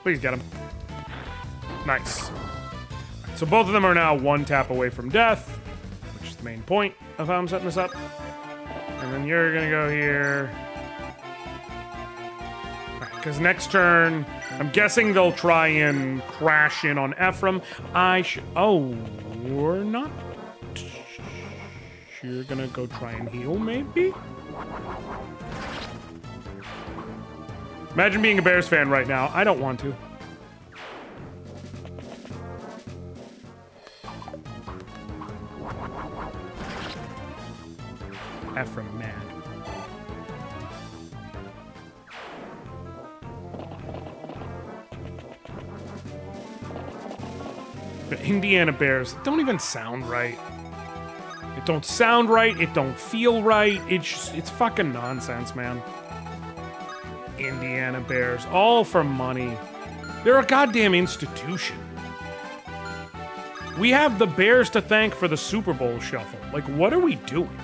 Please get him. Nice. So both of them are now 1 tap away from death, which is the main point of how I'm setting this up. And then you're gonna go here. Because next turn, I'm guessing they'll try and crash in on Ephraim. Oh, we're not. You're gonna go try and heal, maybe? Imagine being a Bears fan right now. I don't want to. Ephraim mad. The Indiana Bears don't even sound right. It don't sound right. It don't feel right. It's fucking nonsense, man. Indiana Bears, all for money. They're a goddamn institution. We have the Bears to thank for the Super Bowl shuffle. Like, what are we doing?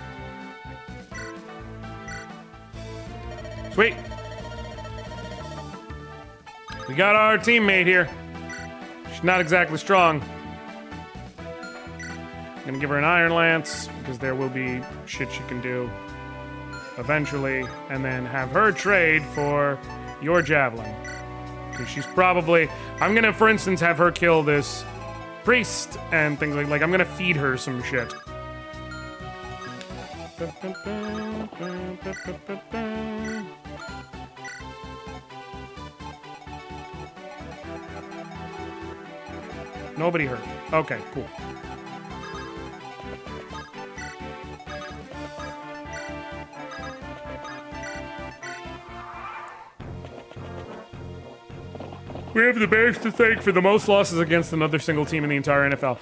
Sweet. We got our teammate here. She's not exactly strong. I'm gonna give her an Iron Lance, because there will be shit she can do eventually, and then have her trade for your Javelin. Because she's probably... I'm gonna, for instance, have her kill this priest and things like I'm gonna feed her some shit. Nobody hurt. Okay, cool. We have the Bears to thank for the most losses against another single team in the entire NFL.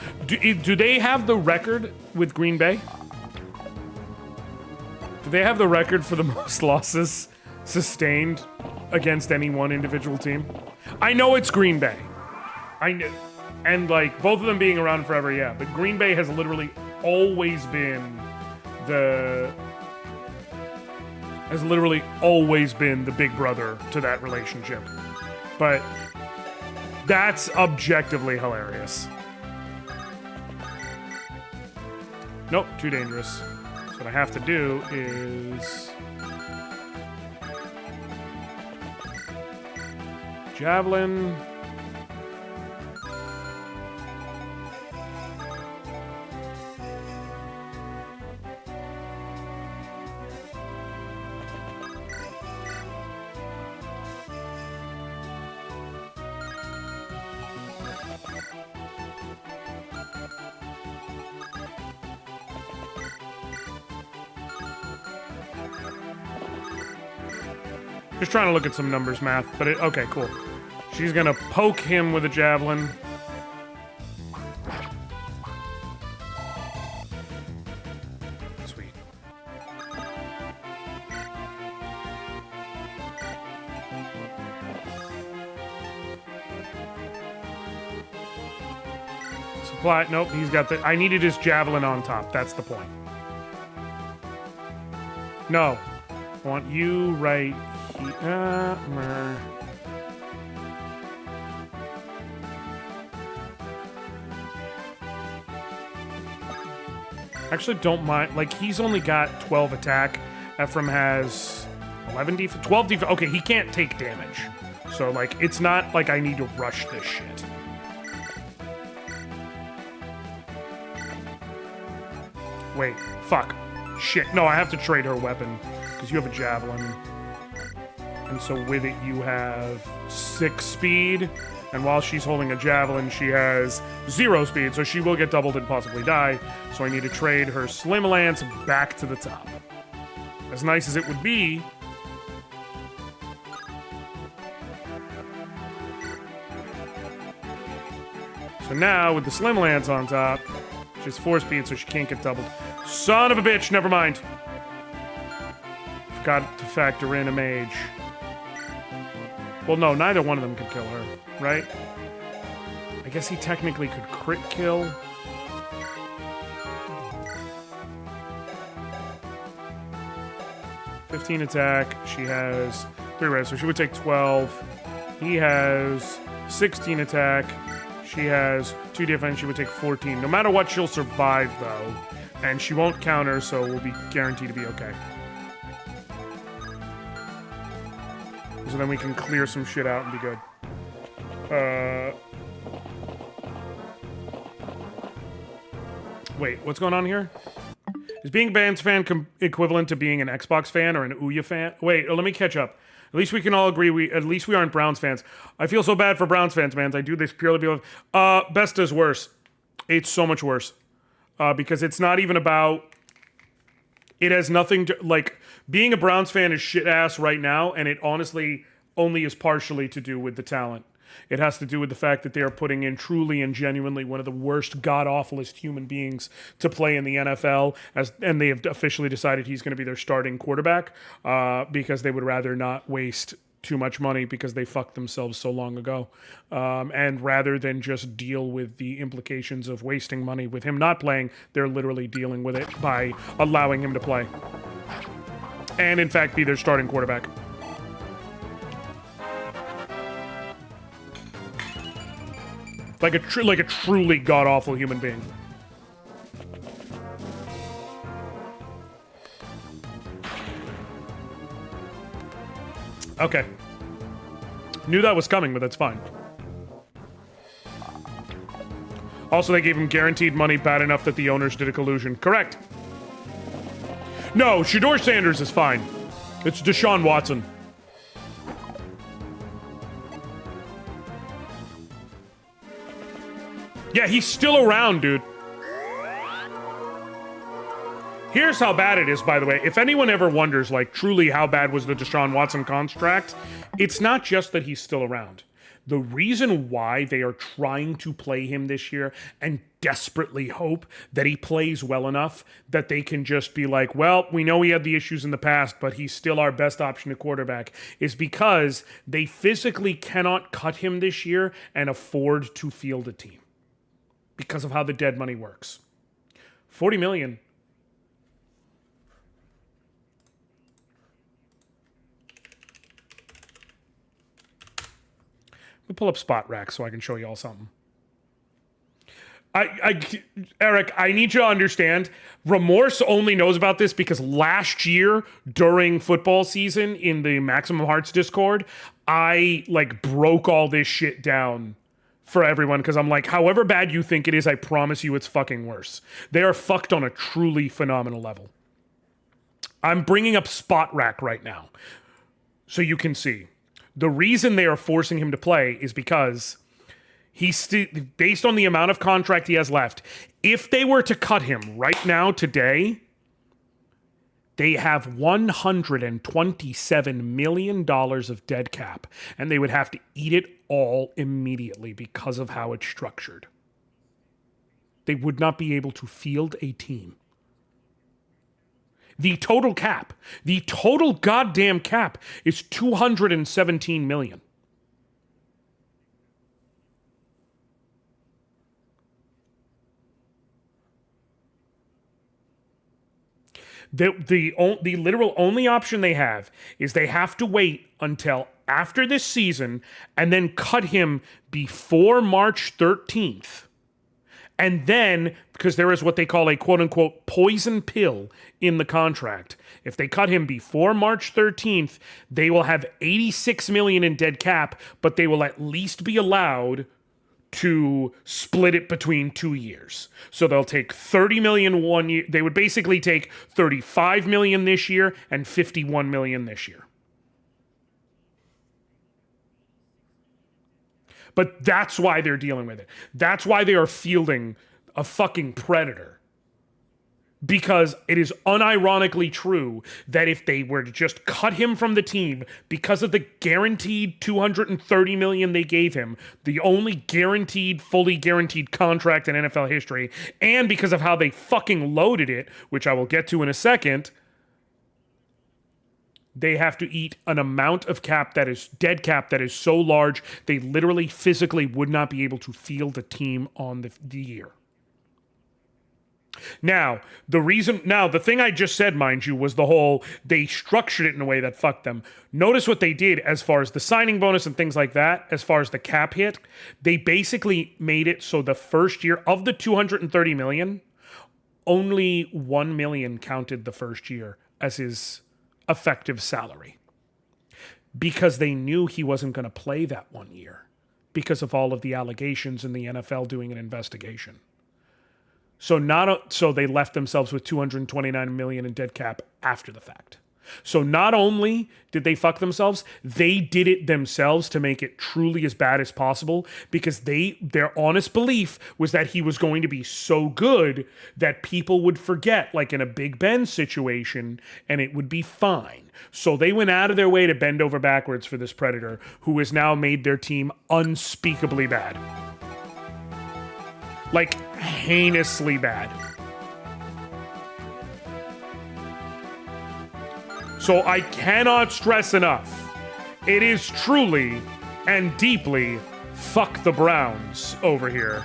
Do they have the record with Green Bay? Do they have the record for the most losses sustained against any one individual team? I know it's Green Bay. I know. And, like, both of them being around forever, yeah. But Green Bay has literally always been the big brother to that relationship. But that's objectively hilarious. Nope, too dangerous. So what I have to do is... Javelin... Just trying to look at some numbers math, but okay, cool. She's gonna poke him with a javelin. Sweet. Supply, nope, he's got the, I needed his javelin on top, that's the point. No, I want you right here. Actually, don't mind. Like, he's only got 12 attack. Ephraim has 11 defense, 12 defense. Okay, he can't take damage. So, like, it's not like I need to rush this shit. Wait, fuck. Shit. No, I have to trade her weapon because you have a javelin. And so with it, you have 6 speed. And while she's holding a javelin, she has 0 speed. So she will get doubled and possibly die. So I need to trade her Slim Lance back to the top. As nice as it would be. So now, with the Slim Lance on top, she has 4 speed, so she can't get doubled. Son of a bitch, never mind. Forgot to factor in a mage. Well, no, neither one of them could kill her, right? I guess he technically could crit kill. (15) attack. She has 3 red, so she would take 12. He has 16 attack. She has 2 defense. She would take 14. No matter what, she'll survive, though. And she won't counter, so we'll be guaranteed to be okay. So then we can clear some shit out and be good. Wait, what's going on here? Is being a Bands fan equivalent to being an Xbox fan or an Ouya fan? Wait, let me catch up. At least we can all agree at least we aren't Browns fans. I feel so bad for Browns fans, man. I do this purely because... best is worse. It's so much worse. Because it's not even about... It has nothing to... Like, being a Browns fan is shit-ass right now, and it honestly only is partially to do with the talent. It has to do with the fact that they are putting in truly and genuinely one of the worst, god-awfulest human beings to play in the NFL, and they have officially decided he's going to be their starting quarterback because they would rather not waste too much money because they fucked themselves so long ago. And rather than just deal with the implications of wasting money with him not playing, they're literally dealing with it by allowing him to play. And in fact, be their starting quarterback. Like a truly god-awful human being. Okay. Knew that was coming, but that's fine. Also, they gave him guaranteed money bad enough that the owners did a collusion. Correct. No, Shedeur Sanders is fine. It's Deshaun Watson. Yeah, he's still around, dude. Here's how bad it is, by the way. If anyone ever wonders, like, truly how bad was the Deshaun Watson contract, it's not just that he's still around. The reason why they are trying to play him this year and desperately hope that he plays well enough that they can just be like, well, we know he had the issues in the past, but he's still our best option at quarterback, is because they physically cannot cut him this year and afford to field a team because of how the dead money works. $40 million. Let me pull up Spot Rack so I can show you all something. Eric, I need you to understand, Remorse only knows about this because last year during football season in the Maximum Hearts Discord, I broke all this shit down for everyone because I'm like, however bad you think it is, I promise you it's fucking worse. They are fucked on a truly phenomenal level. I'm bringing up Spot Rack right now so you can see. The reason they are forcing him to play is because he's based on the amount of contract he has left. If they were to cut him right now, today, they have $127 million of dead cap, and they would have to eat it all immediately because of how it's structured. They would not be able to field a team. The total cap, the total goddamn cap is $217 million. The literal only option they have is they have to wait until after this season and then cut him before March 13th. And then, because there is what they call a quote-unquote poison pill in the contract, if they cut him before March 13th, they will have $86 million in dead cap, but they will at least be allowed to split it between 2 years. So they'll take $30 million one year. They would basically take $35 million this year and $51 million this year. But that's why they're dealing with it. That's why they are fielding a fucking predator. Because it is unironically true that if they were to just cut him from the team because of the guaranteed $230 million they gave him, the only guaranteed, fully guaranteed contract in NFL history, and because of how they fucking loaded it, which I will get to in a second, they have to eat an amount of cap that is dead cap that is so large they literally physically would not be able to field a team on the year. Now, the thing I just said, mind you, was the whole they structured it in a way that fucked them. Notice what they did as far as the signing bonus and things like that, as far as the cap hit. They basically made it so the first year of the $230 million, only $1 million counted the first year as his effective salary because they knew he wasn't going to play that 1 year because of all of the allegations and the NFL doing an investigation. So they left themselves with $229 million in dead cap after the fact. So not only did they fuck themselves, they did it themselves to make it truly as bad as possible because their honest belief was that he was going to be so good that people would forget, like in a Big Ben situation, and it would be fine. So they went out of their way to bend over backwards for this Predator, who has now made their team unspeakably bad. Like, heinously bad. So I cannot stress enough, it is truly and deeply fuck the Browns over here.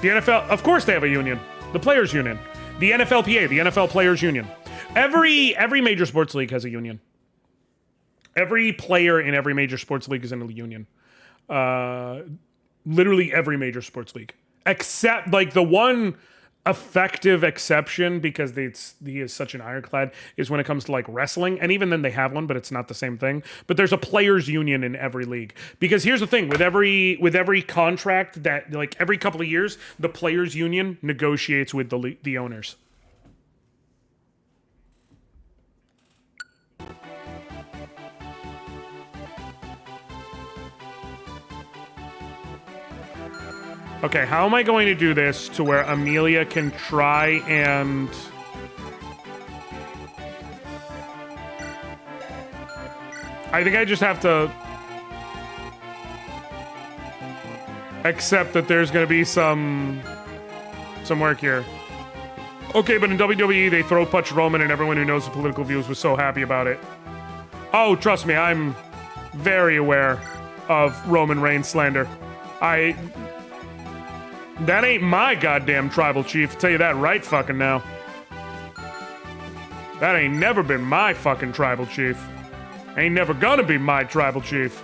The NFL, of course they have a union. The Players Union. The NFLPA, the NFL Players Union. Every major sports league has a union. Every player in every major sports league is in a union. Literally every major sports league. Except, like, the one effective exception, because he is such an ironclad, is when it comes to, like, wrestling. And even then they have one, but it's not the same thing. But there's a players union in every league. Because here's the thing, with every contract that, like, every couple of years, the players union negotiates with the owners. Okay, how am I going to do this to where Amelia can try and... I think I just have to accept that there's going to be some work here. Okay, but in WWE, they throat punched Roman and everyone who knows the political views was so happy about it. Oh, trust me, I'm very aware of Roman Reigns slander. That ain't my goddamn tribal chief, I'll tell you that right fucking now. That ain't never been my fucking tribal chief. Ain't never gonna be my tribal chief.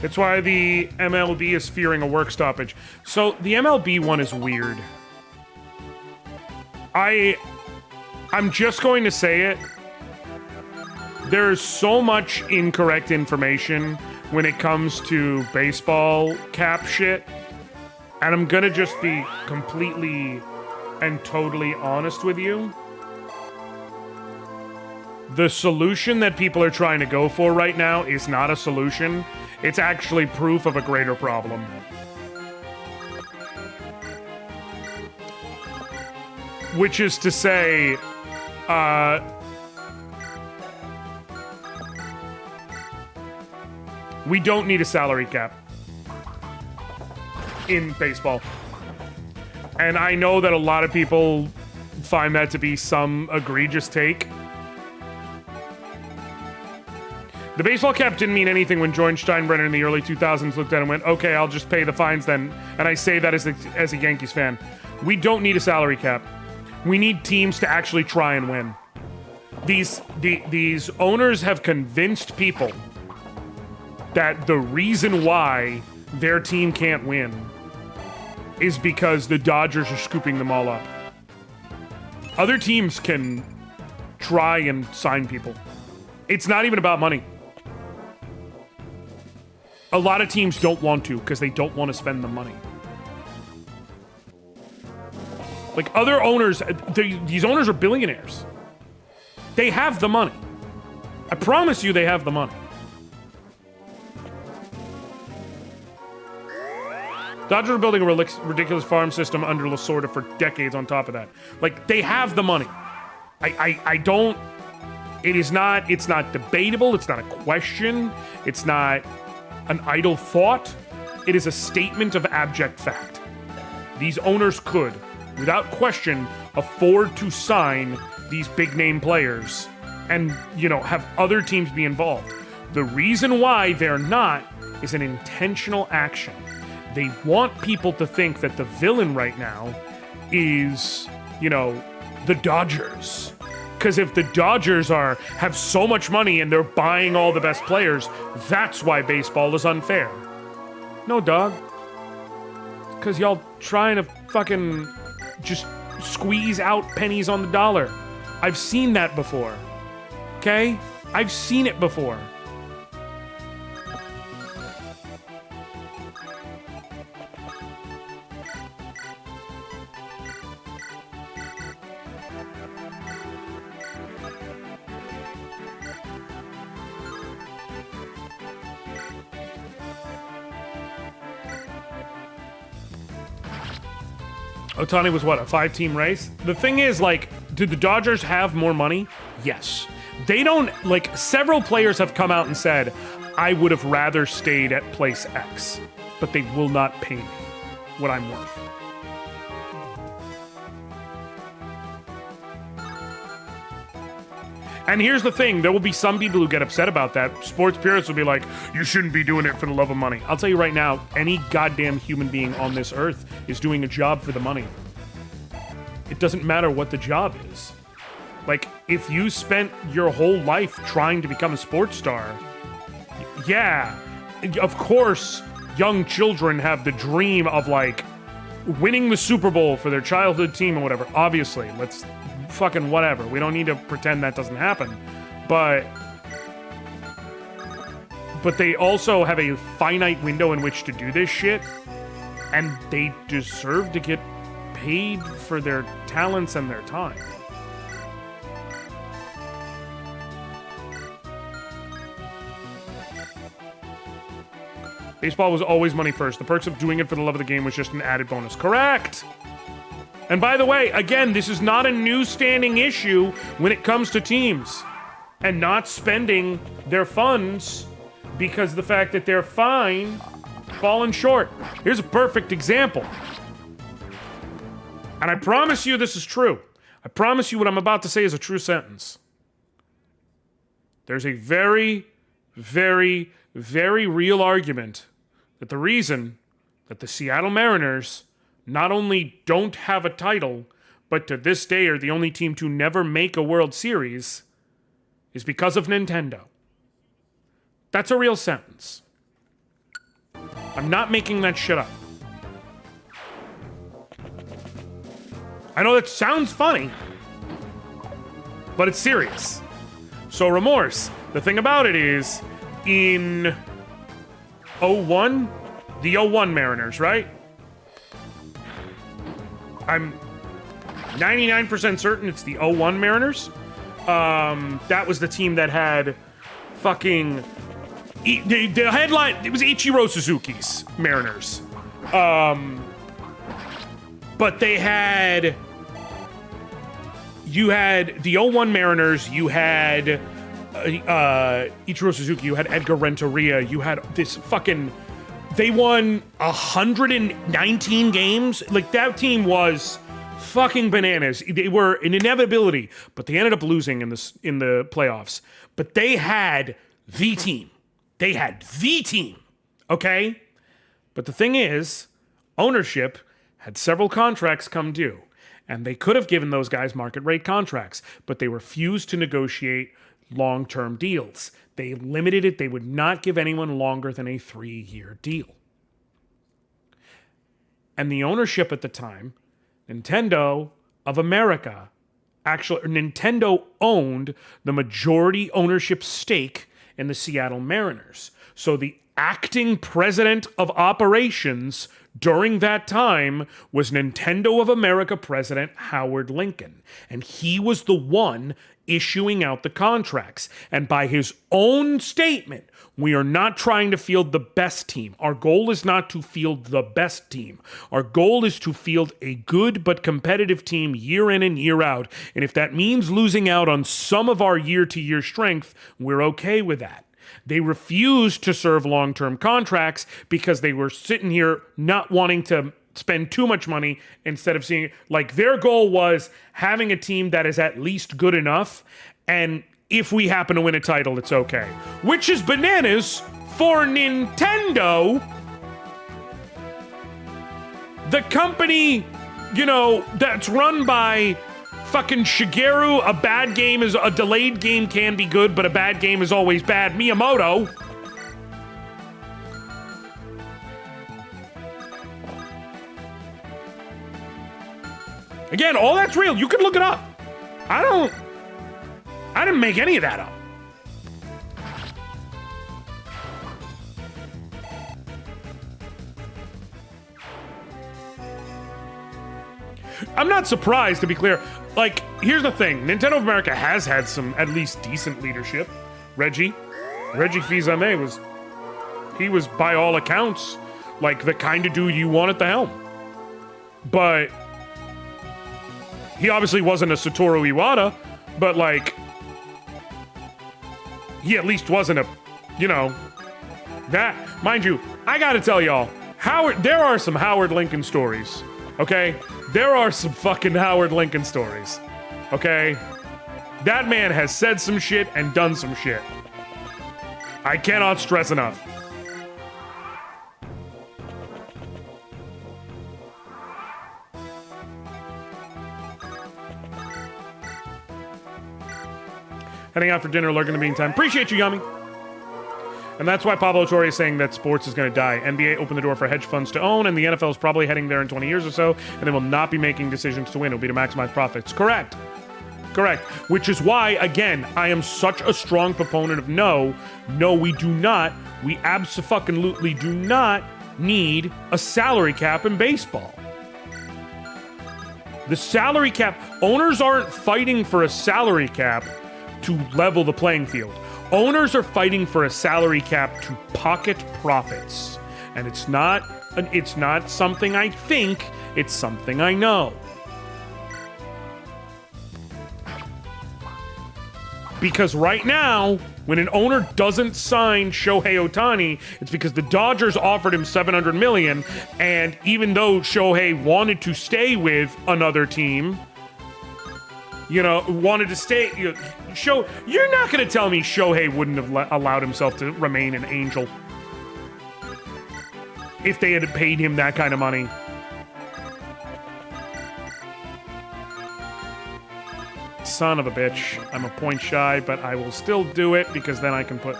It's why the MLB is fearing a work stoppage. So the MLB one is weird. I'm just going to say it. There's so much incorrect information when it comes to baseball cap shit. And I'm gonna just be completely and totally honest with you. The solution that people are trying to go for right now is not a solution. It's actually proof of a greater problem. Which is to say, we don't need a salary cap in baseball. And I know that a lot of people find that to be some egregious take. The baseball cap didn't mean anything when George Steinbrenner in the early 2000s looked at it and went, okay, I'll just pay the fines then. And I say that as a Yankees fan. We don't need a salary cap. We need teams to actually try and win. These owners have convinced people that the reason why their team can't win is because the Dodgers are scooping them all up. Other teams can try and sign people. It's not even about money. A lot of teams don't want to because they don't want to spend the money. Like, other owners, these owners are billionaires. They have the money. I promise you they have the money. Dodgers are building a ridiculous farm system under Lasorda for decades on top of that. Like, they have the money. I don't... it's not debatable. It's not a question. It's not an idle thought. It is a statement of abject fact. These owners could. without question, afford to sign these big name players and, have other teams be involved. The reason why they're not is an intentional action. They want people to think that the villain right now is, the Dodgers. Because if the Dodgers have so much money and they're buying all the best players, that's why baseball is unfair. No, dog. Because y'all trying to fucking just squeeze out pennies on the dollar. I've seen that before. Okay? I've seen it before. Ohtani was what, a 5-team race? The thing is, did the Dodgers have more money? Yes. They don't, several players have come out and said, I would have rather stayed at place X, but they will not pay me what I'm worth. And here's the thing, there will be some people who get upset about that. Sports purists will be like, you shouldn't be doing it for the love of money. I'll tell you right now, any goddamn human being on this earth is doing a job for the money. It doesn't matter what the job is. If you spent your whole life trying to become a sports star, yeah, of course, young children have the dream of, winning the Super Bowl for their childhood team or whatever. Obviously, let's fucking whatever. We don't need to pretend that doesn't happen. But they also have a finite window in which to do this shit, and they deserve to get paid for their talents and their time. Baseball was always money first. The perks of doing it for the love of the game was just an added bonus. Correct! And by the way, again, this is not a new standing issue when it comes to teams and not spending their funds because of the fact that they're falling short. Here's a perfect example. And I promise you this is true. I promise you what I'm about to say is a true sentence. There's a very, very, very real argument that the reason that the Seattle Mariners not only don't have a title, but to this day are the only team to never make a World Series, is because of Nintendo. That's a real sentence. I'm not making that shit up. I know that sounds funny, but it's serious. So Remorse, the thing about it is, in 01, the 01 Mariners, right? I'm 99% certain it's the 01 Mariners. That was the team that had fucking... The headline, it was Ichiro Suzuki's Mariners. But they had... You had the 01 Mariners, you had Ichiro Suzuki, you had Edgar Renteria, you had this fucking... They won 119 games. That team was fucking bananas. They were an inevitability, but they ended up losing in the playoffs. But they had the team. They had the team. Okay? But the thing is, ownership had several contracts come due, and they could have given those guys market rate contracts, but they refused to negotiate long-term deals. They limited it. They would not give anyone longer than a 3-year deal. And the ownership at the time, Nintendo of America, actually, Nintendo owned the majority ownership stake in the Seattle Mariners. So the acting president of operations during that time was Nintendo of America president Howard Lincoln. And he was the one issuing out the contracts. And by his own statement, we are not trying to field the best team. Our goal is not to field the best team. Our goal is to field a good but competitive team year in and year out. And if that means losing out on some of our year-to-year strength, we're okay with that. They refused to serve long-term contracts because they were sitting here not wanting to spend too much money instead of seeing, like, their goal was having a team that is at least good enough, and if we happen to win a title, it's okay. Which is bananas for Nintendo, the company, you know, that's run by fucking Shigeru. A bad game is, a delayed game can be good, but a bad game is always bad. Miyamoto. Again, all that's real. You can look it up. I didn't make any of that up. I'm not surprised, to be clear. Like, here's the thing. Nintendo of America has had some at least decent leadership. Reggie Fils-Aimé was, by all accounts, like the kind of dude you want at the helm. But he obviously wasn't a Satoru Iwata, but, like, he at least wasn't a, you know, that. Mind you, I gotta tell y'all, there are some Howard Lincoln stories, okay? There are some fucking Howard Lincoln stories, okay? That man has said some shit and done some shit. I cannot stress enough. Heading out for dinner, lurking in the meantime. Appreciate you, Yummy. And that's why Pablo Torre is saying that sports is going to die. NBA opened the door for hedge funds to own, and the NFL is probably heading there in 20 years or so, and they will not be making decisions to win. It'll be to maximize profits. Correct. Which is why, again, I am such a strong proponent of no, we do not. We abso-fucking-lutely do not need a salary cap in baseball. The salary cap, owners aren't fighting for a salary cap to level the playing field. Owners are fighting for a salary cap to pocket profits. And it's not something I think, it's something I know. Because right now, when an owner doesn't sign Shohei Ohtani, it's because the Dodgers offered him $700 million, and even though Shohei wanted to stay with another team, you know, wanted to stay. You're not going to tell me Shohei wouldn't have allowed himself to remain an Angel if they had paid him that kind of money. Son of a bitch. I'm a point shy, but I will still do it because then I can put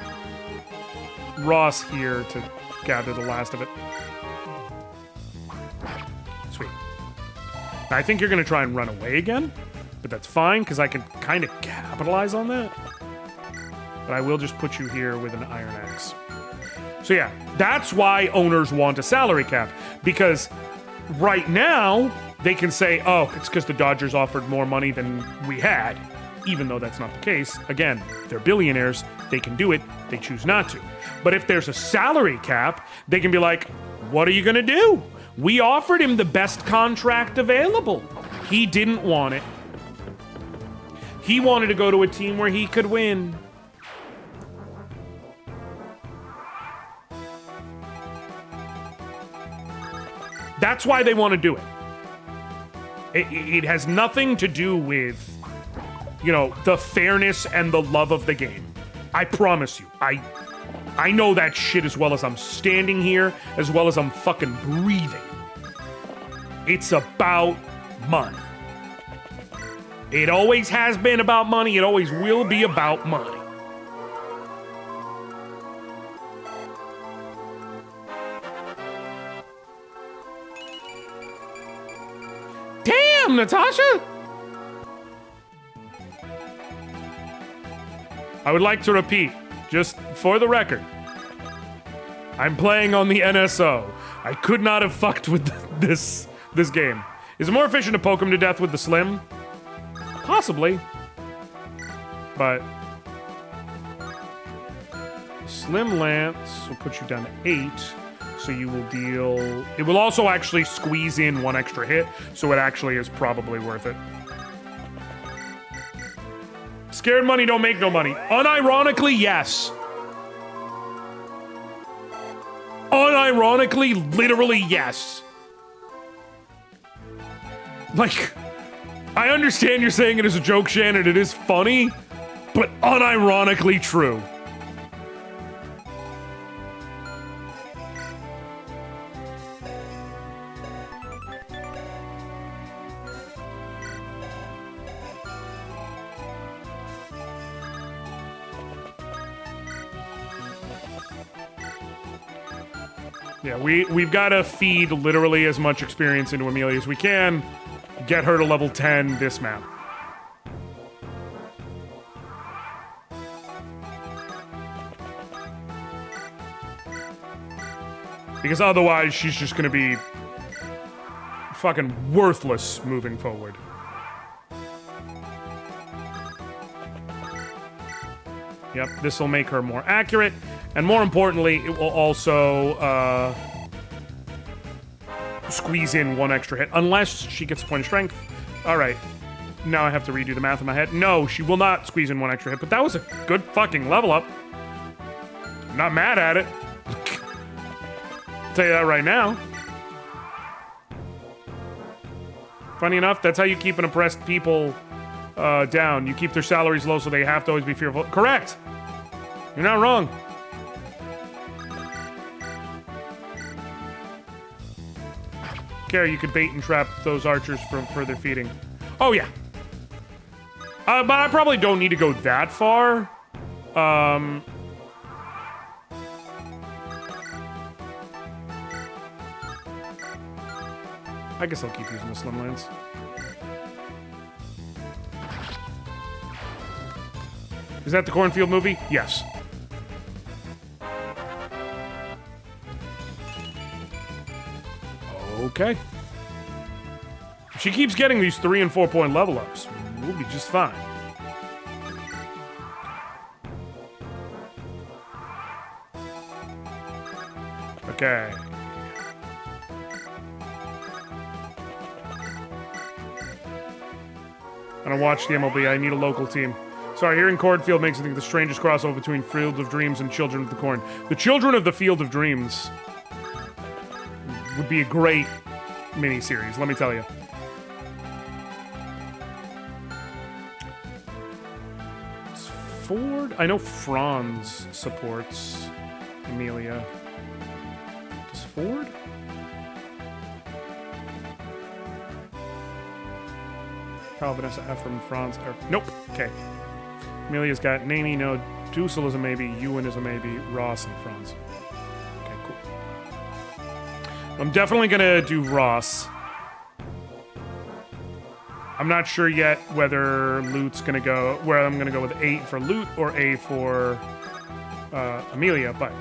Ross here to gather the last of it. Sweet. I think you're going to try and run away again. But that's fine, because I can kind of capitalize on that. But I will just put you here with an Iron Axe. So yeah, that's why owners want a salary cap. Because right now, they can say, oh, it's because the Dodgers offered more money than we had. Even though that's not the case. Again, they're billionaires. They can do it. They choose not to. But if there's a salary cap, they can be like, what are you going to do? We offered him the best contract available. He didn't want it. He wanted to go to a team where he could win. That's why they want to do it. It has nothing to do with, you know, the fairness and the love of the game. I promise you. I know that shit as well as I'm standing here, as well as I'm fucking breathing. It's about money. It always has been about money. It always will be about money. Damn, Natasha! I would like to repeat, just for the record, I'm playing on the NSO. I could not have fucked with this game. Is it more efficient to poke him to death with the Slim? Possibly. But Slim Lance will put you down to 8. So you will deal... It will also actually squeeze in 1 extra hit. So it actually is probably worth it. Scared money don't make no money. Unironically, yes. Unironically, literally, yes. Like, I understand you're saying it as a joke, Shannon. It is funny, but unironically true. Yeah, we've got to feed literally as much experience into Amelia as we can. Get her to level 10 this map. Because otherwise, she's just going to be fucking worthless moving forward. Yep, this will make her more accurate. And more importantly, it will also squeeze in one extra hit. Unless she gets a point of strength. Alright. Now I have to redo the math in my head. No, she will not squeeze in one extra hit. But that was a good fucking level up. I'm not mad at it. I'll tell you that right now. Funny enough, that's how you keep an oppressed people down. You keep their salaries low so they have to always be fearful. Correct! You're not wrong. Carrie, you could bait and trap those archers from further feeding. Oh, yeah. But I probably don't need to go that far. I guess I'll keep using the slim lance. Is that the cornfield movie? Yes. Okay. If she keeps getting these 3 and 4 point level ups, we'll be just fine. Okay. I don't watch the MLB. I need a local team. Sorry, hearing Cornfield makes me think the strangest crossover between Field of Dreams and Children of the Corn. The Children of the Field of Dreams would be a great mini-series, let me tell you. It's Ford? I know Franz supports Amelia. Does Ford? Kyle, Vanessa, Ephraim, Franz, nope, okay. Amelia's got Namie, no. Dussel is a maybe, Ewan is a maybe, Ross and Franz. Okay, cool. I'm definitely gonna do Ross. I'm not sure yet whether Loot's gonna go, where I'm gonna go with 8 for Loot or A for Amelia, but.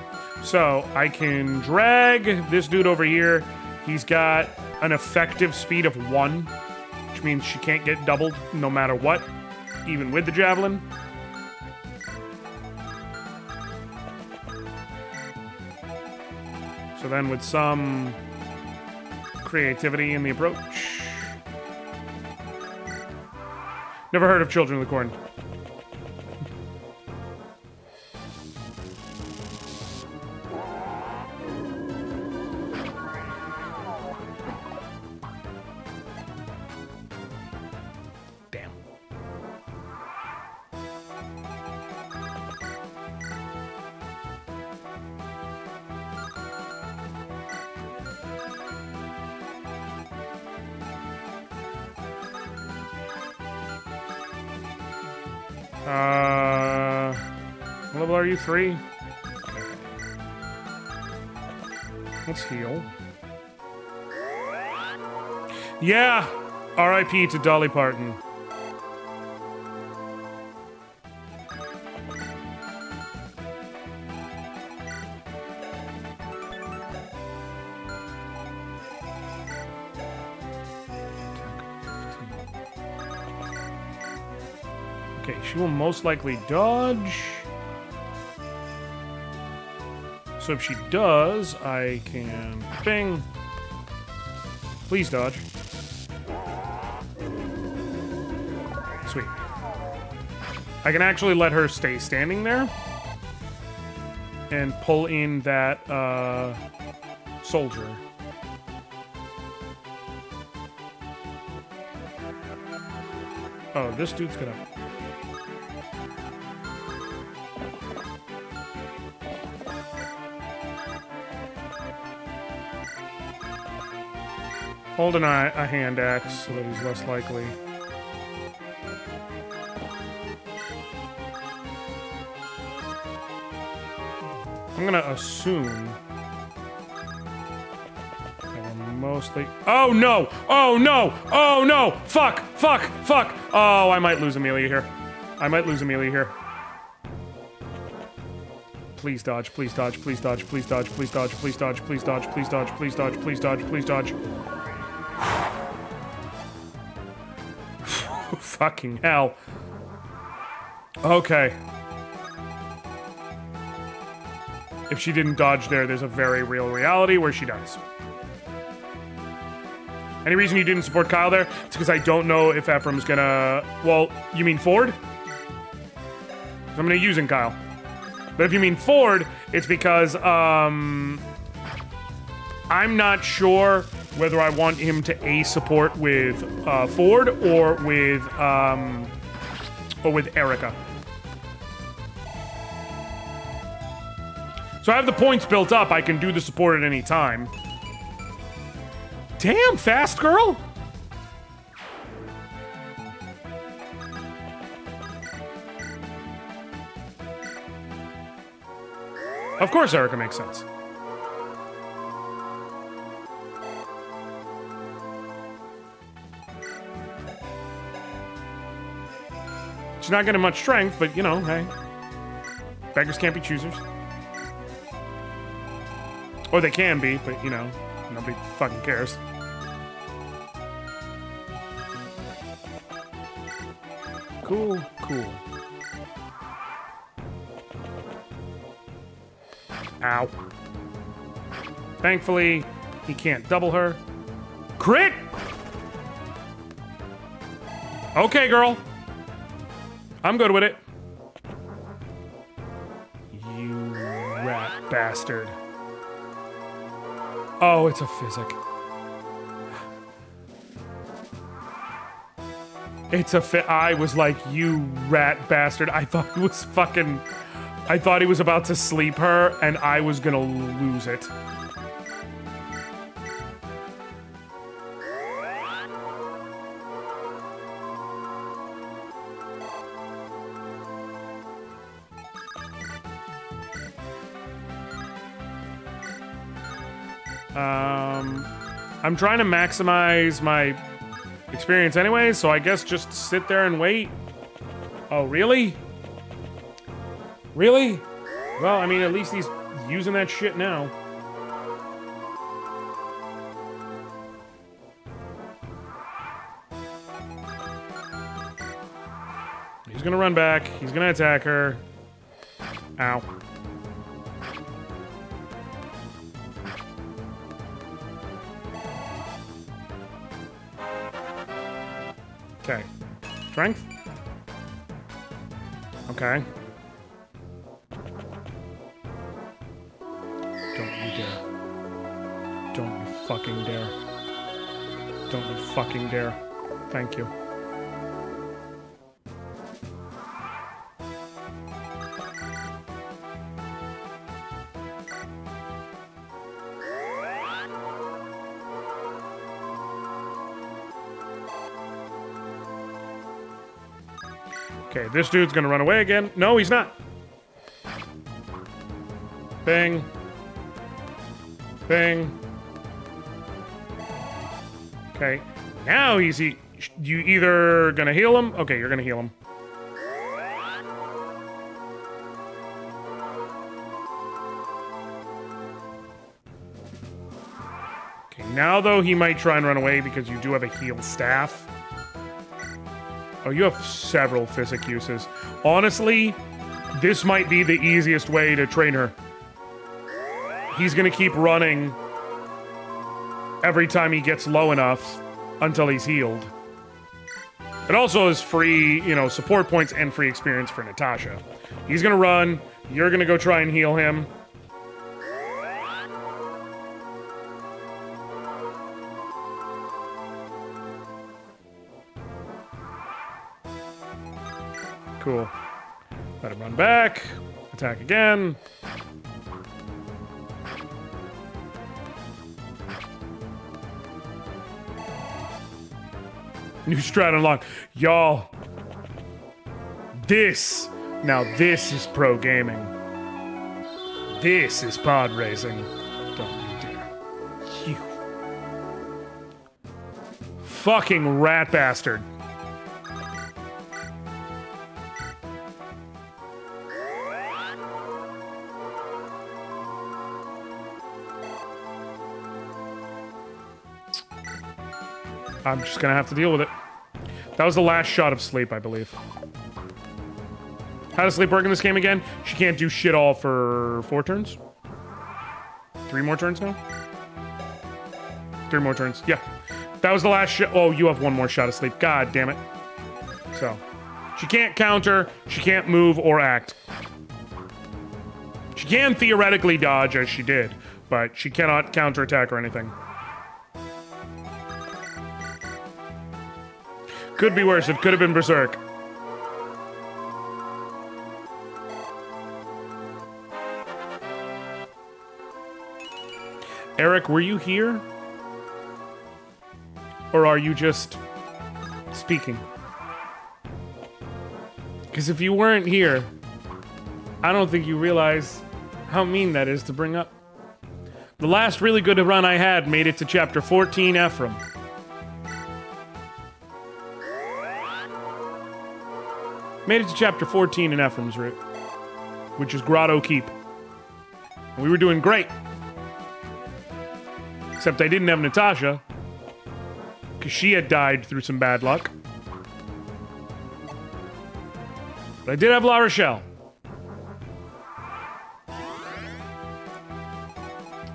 So, I can drag this dude over here. He's got an effective speed of 1, which means she can't get doubled no matter what, even with the Javelin. So then with some creativity in the approach. Never heard of Children of the Corn. Damn. What level are you? 3? Okay. Let's heal. Yeah! R.I.P. to Dolly Parton. Okay, she will most likely dodge. So if she does, I can bing. Please dodge. Sweet. I can actually let her stay standing there and pull in that soldier. Oh, this dude's gonna... Hold a hand axe so that he's less likely. I'm gonna assume that we're mostly... Oh no! Oh no! Oh no! Fuck! Fuck! Fuck! Oh, I might lose Amelia here. I might lose Amelia here. Please dodge, please dodge, please dodge, please dodge, please dodge, please dodge, please dodge, please dodge, please dodge, please dodge, please dodge. Fucking hell. Okay. If she didn't dodge there, there's a very real reality where she does. Any reason you didn't support Kyle there? It's because I don't know if Ephraim's gonna... Well, you mean Ford? I'm gonna using Kyle. But if you mean Ford, it's because, I'm not sure whether I want him to A support with, Ford or with Erica. So I have the points built up. I can do the support at any time. Damn, fast girl! Of course Erica makes sense. She's not getting much strength, but you know, hey. Beggars can't be choosers. Or they can be, but you know, nobody fucking cares. Cool, cool. Ow. Thankfully, he can't double her. Crit! Okay, girl. I'm good with it. You rat bastard. Oh, it's a physic. It's a I was like, you rat bastard. I thought he was fucking... I thought he was about to sleep her, and I was gonna lose it. I'm trying to maximize my experience anyway, so I guess just sit there and wait. Oh, really? Really? Well, I mean, at least he's using that shit now. He's gonna run back. He's gonna attack her. Ow. Okay. Strength? Okay. Don't you dare. Don't you fucking dare. Don't you fucking dare. Thank you. Okay, this dude's gonna run away again. No, he's not. Bang. Bang. Okay, now he's... You either gonna heal him? Okay, you're gonna heal him. Okay, now though he might try and run away because you do have a heal staff. Oh, you have several physic uses. Honestly, this might be the easiest way to train her. He's gonna keep running every time he gets low enough until he's healed. It also is free, you know, support points and free experience for Natasha. He's gonna run, you're gonna go try and heal him. Cool. Let him run back. Attack again. New strat unlocked. Y'all. Now this is pro gaming. This is pod racing. Don't you dare. You. Fucking rat bastard. I'm just gonna have to deal with it. That was the last shot of sleep, I believe. How does sleep work in this game again? She can't do shit all for 4 turns? 3 more turns now? 3 more turns, yeah. That was the last shot. Oh, you have 1 more shot of sleep. God damn it. So, she can't counter, she can't move or act. She can theoretically dodge, as she did, but she cannot counterattack or anything. Could be worse. It could have been Berserk. Eric, were you here? Or are you just speaking? Because if you weren't here, I don't think you realize how mean that is to bring up. The last really good run I had made it to chapter 14, Ephraim. Made it to chapter 14 in Ephraim's route, which is Grotto Keep. And we were doing great. Except I didn't have Natasha, because she had died through some bad luck. But I did have La Rochelle.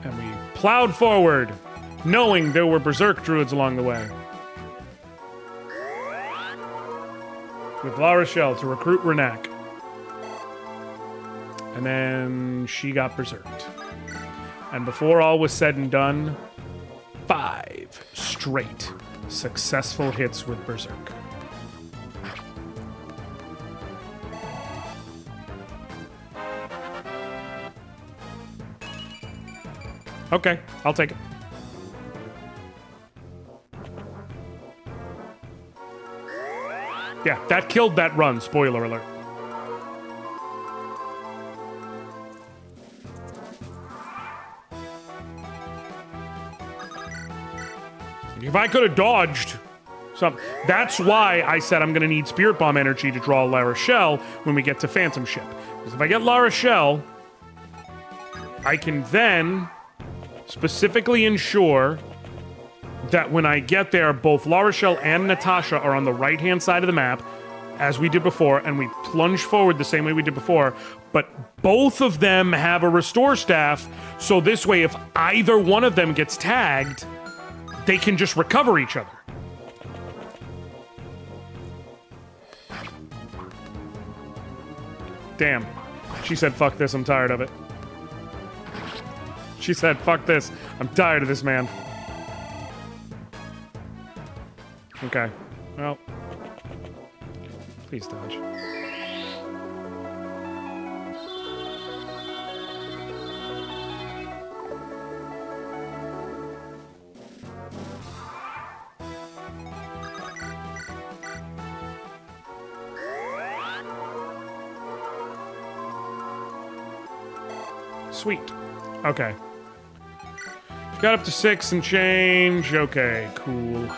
And we plowed forward, knowing there were Berserk Druids along the way. With La Rochelle to recruit Renak. And then she got berserked. And before all was said and done, 5 straight successful hits with Berserk. Okay, I'll take it. Yeah, that killed that run, spoiler alert. If I could have dodged something. That's why I said I'm going to need Spirit Bomb energy to draw La Rochelle when we get to Phantom Ship. Because if I get La Rochelle, I can then specifically ensure that when I get there, both La Rochelle and Natasha are on the right-hand side of the map, as we did before, and we plunge forward the same way we did before, but both of them have a restore staff, so this way, if either one of them gets tagged, they can just recover each other. Damn. She said, fuck this, I'm tired of it. She said, fuck this, I'm tired of this, man. Okay. Well. Please dodge. Sweet. Okay. Got up to 6 and change. Okay, cool.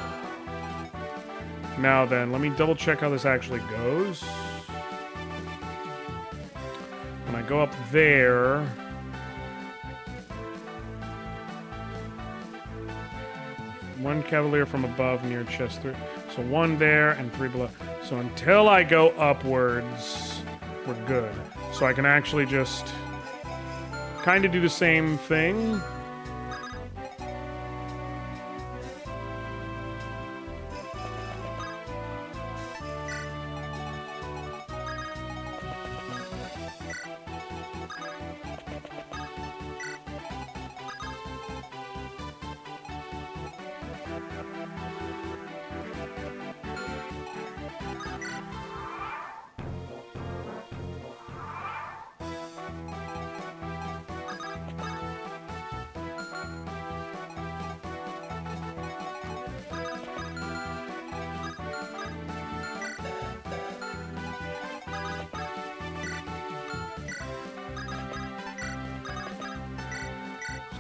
Now then, let me double check how this actually goes. When I go up there... One Cavalier from above near chest 3. So 1 there and 3 below. So until I go upwards, we're good. So I can actually just kind of do the same thing.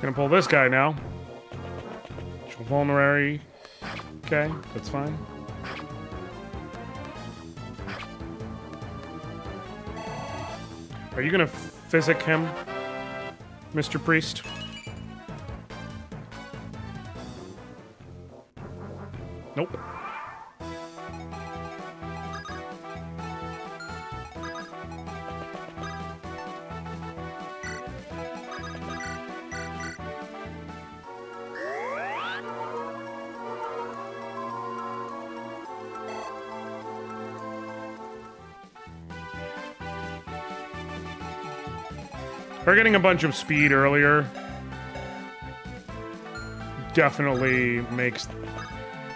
Gonna pull this guy now. Vulnerary. Okay, that's fine. Are you gonna physic him, Mr. Priest? Nope. Her getting a bunch of speed earlier definitely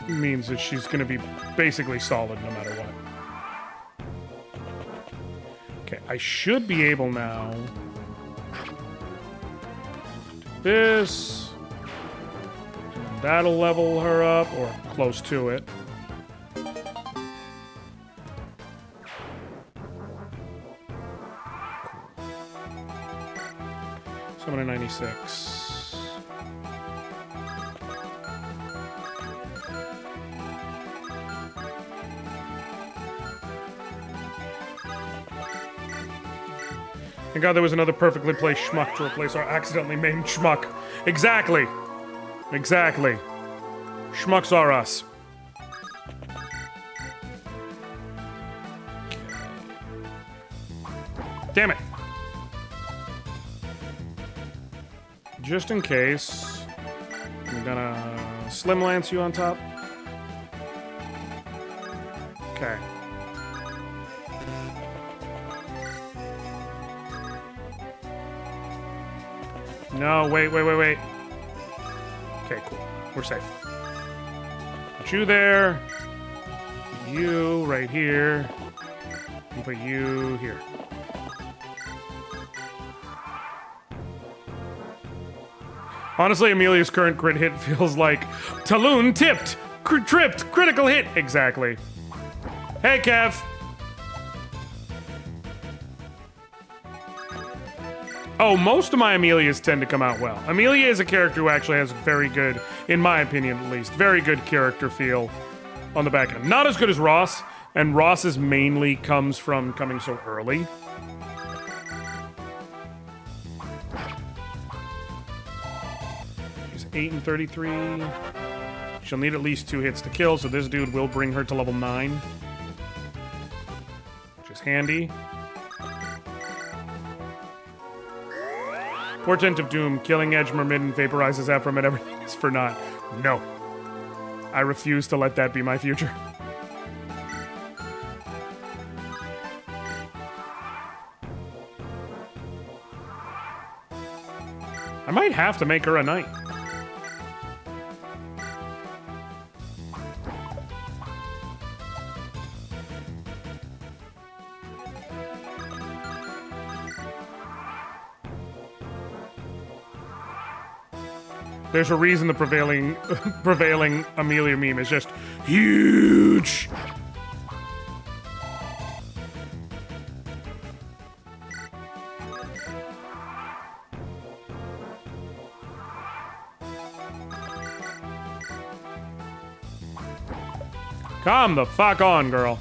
means that she's going to be basically solid no matter what. Okay, I should be able now. This. And that'll level her up, or close to it. Summon a 96. Thank God there was another perfectly placed schmuck to replace our accidentally named schmuck. Exactly. Exactly. Schmucks are us. Damn it. Just in case, I'm gonna Slim Lance you on top. Okay. No, wait. Okay, cool. We're safe. Put you there. You right here. And put you here. Honestly, Amelia's current crit hit feels like Talon tipped, tripped, critical hit. Exactly. Hey, Kev. Oh, most of my Amelias tend to come out well. Amelia is a character who actually has very good, in my opinion at least, very good character feel on the back end. Not as good as Ross, and Ross's mainly comes from coming so early. 8 and 33. She'll need at least 2 hits to kill, so this dude will bring her to level 9. Which is handy. Portent of Doom, killing Edge Myrmidon vaporizes Ephraim and everything is for naught. No. I refuse to let that be my future. I might have to make her a knight. There's a reason the prevailing Amelia meme is just huge. Come the fuck on, girl.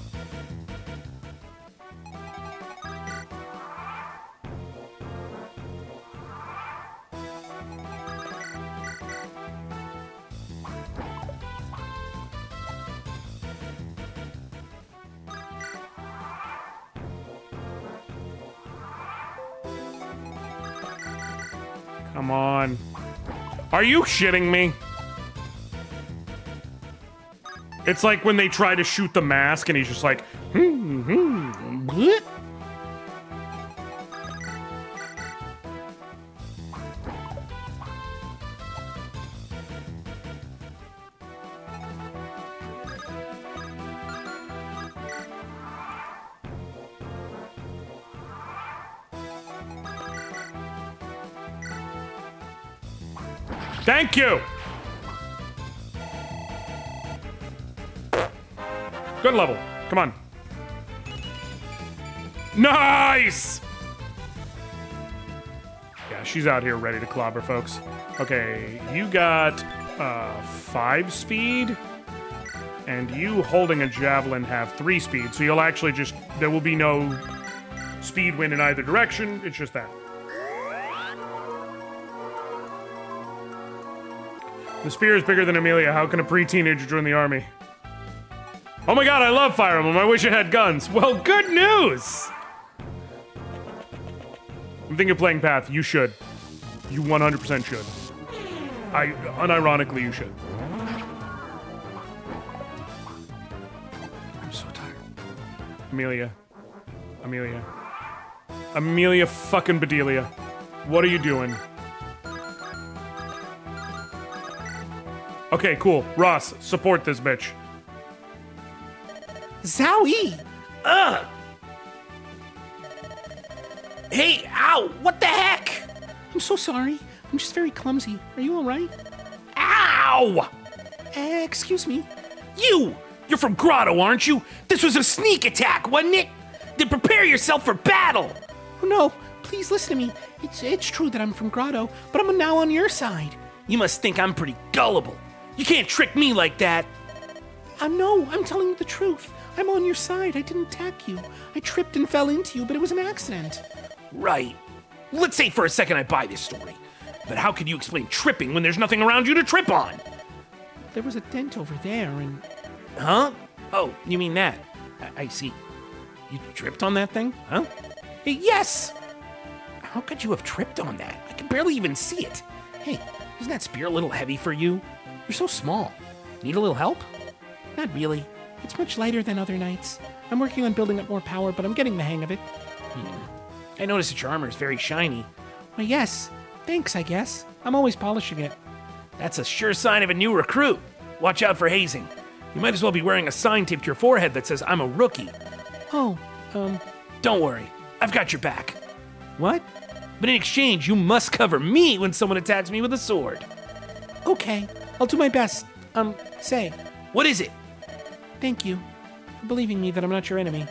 Come on. Are you shitting me? It's like when they try to shoot the mask and he's just like, what? Thank you. Good level. Come on. Nice. Yeah, she's out here ready to clobber, folks. Okay, you got 5 speed, and you holding a javelin have 3 speed, so you'll actually just, there will be no speed win in either direction, it's just that. The spear is bigger than Amelia. How can a pre-teenager join the army? Oh my god, I love Fire Emblem. I wish it had guns. Well, good news! I'm thinking of playing Path. You should. You 100% should. Unironically, you should. I'm so tired. Amelia. Amelia fucking Bedelia. What are you doing? Okay, cool. Ross, support this bitch. Zowie! Ugh! Hey, ow! What the heck? I'm so sorry. I'm just very clumsy. Are you alright? Ow! Excuse me. You're from Grotto, aren't you? This was a sneak attack, wasn't it? Then prepare yourself for battle! Oh no, please listen to me. It's true that I'm from Grotto, but I'm now on your side. You must think I'm pretty gullible. You can't trick me like that. No, I'm telling you the truth. I'm on your side. I didn't attack you. I tripped and fell into you, but it was an accident. Right. Let's say for a second I buy this story. But how can you explain tripping when there's nothing around you to trip on? There was a dent over there and... Huh? Oh, you mean that? I see. You tripped on that thing? Huh? Yes! How could you have tripped on that? I can barely even see it. Hey, isn't that spear a little heavy for you? You're so small. Need a little help? Not really. It's much lighter than other nights. I'm working on building up more power, but I'm getting the hang of it. I noticed that your armor is very shiny. Well, yes. Thanks, I guess. I'm always polishing it. That's a sure sign of a new recruit. Watch out for hazing. You might as well be wearing a sign taped to your forehead that says, I'm a rookie. Oh, Don't worry. I've got your back. What? But in exchange, you must cover me when someone attacks me with a sword. Okay. I'll do my best. Say. What is it? Thank you for believing me that I'm not your enemy.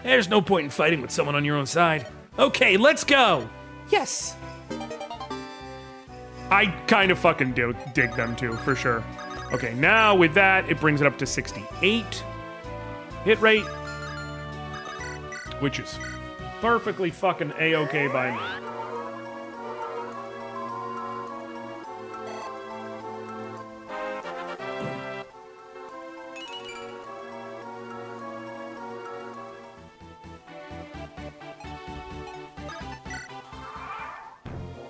There's no point in fighting with someone on your own side. Okay, let's go. Yes. I kind of fucking dig them too, for sure. Okay, now with that, it brings it up to 68 hit rate, which is perfectly fucking A-okay by me.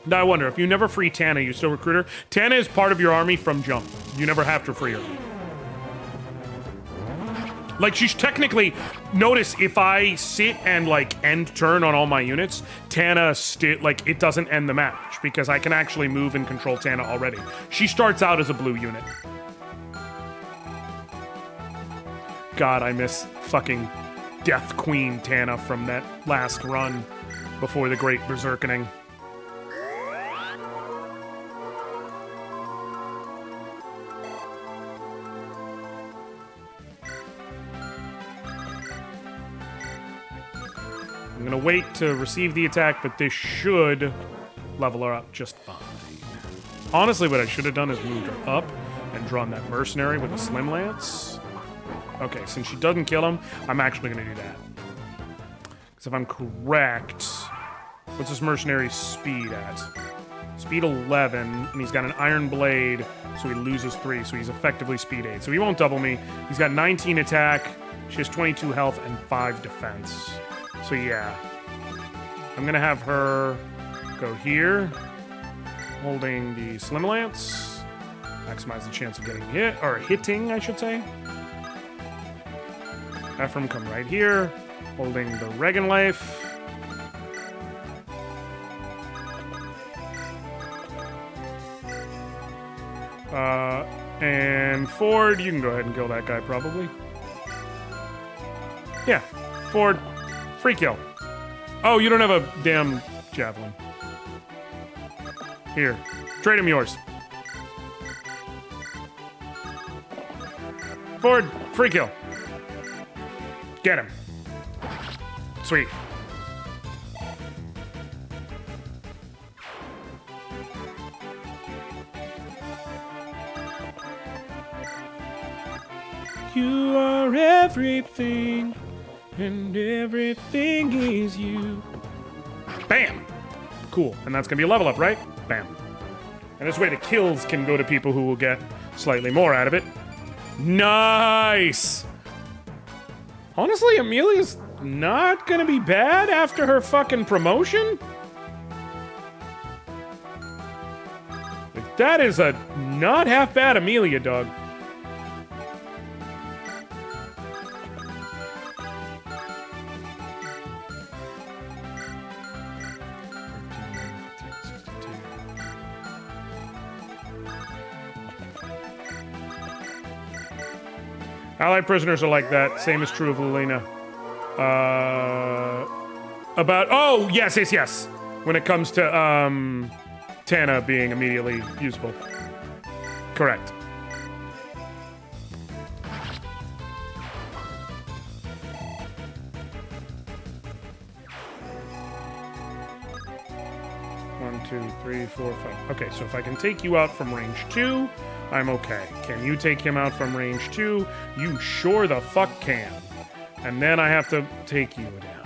Now I wonder, if you never free Tana, you still recruit her? Tana is part of your army from jump. You never have to free her. Like, she's technically... Notice, if I sit and, like, end turn on all my units, Tana, it doesn't end the match, because I can actually move and control Tana already. She starts out as a blue unit. God, I miss fucking Death Queen Tana from that last run before the Great Berserkening. I'm gonna wait to receive the attack, but this should level her up just fine. Honestly, what I should have done is moved her up and drawn that mercenary with a slim lance. Okay, since she doesn't kill him, I'm actually gonna do that. Because if I'm correct, what's this mercenary's speed at? Speed 11, and he's got an iron blade, so he loses 3, so he's effectively speed 8. So he won't double me. He's got 19 attack, she has 22 health, and 5 defense. So yeah, I'm gonna have her go here, holding the slim lance, maximize the chance of getting hit, or hitting, I should say. Ephraim come right here, holding the Regan life. And Ford, you can go ahead and kill that guy probably. Yeah, Ford. Free kill. Oh, you don't have a damn javelin. Here. Trade him yours. Ford, free kill. Get him. Sweet. You are everything, and everything is you. Bam! Cool. And that's gonna be a level up, right? Bam. And this way the kills can go to people who will get slightly more out of it. Nice! Honestly, Amelia's not gonna be bad after her fucking promotion. Like, that is a not half bad Amelia, dog. Allied prisoners are like that. Same is true of Lelena. Oh, yes. When it comes to, Tana being immediately usable. Correct. One, two, three, four, five. Okay, so if I can take you out from range 2, I'm okay. Can you take him out from range 2? You sure the fuck can. And then I have to take you down,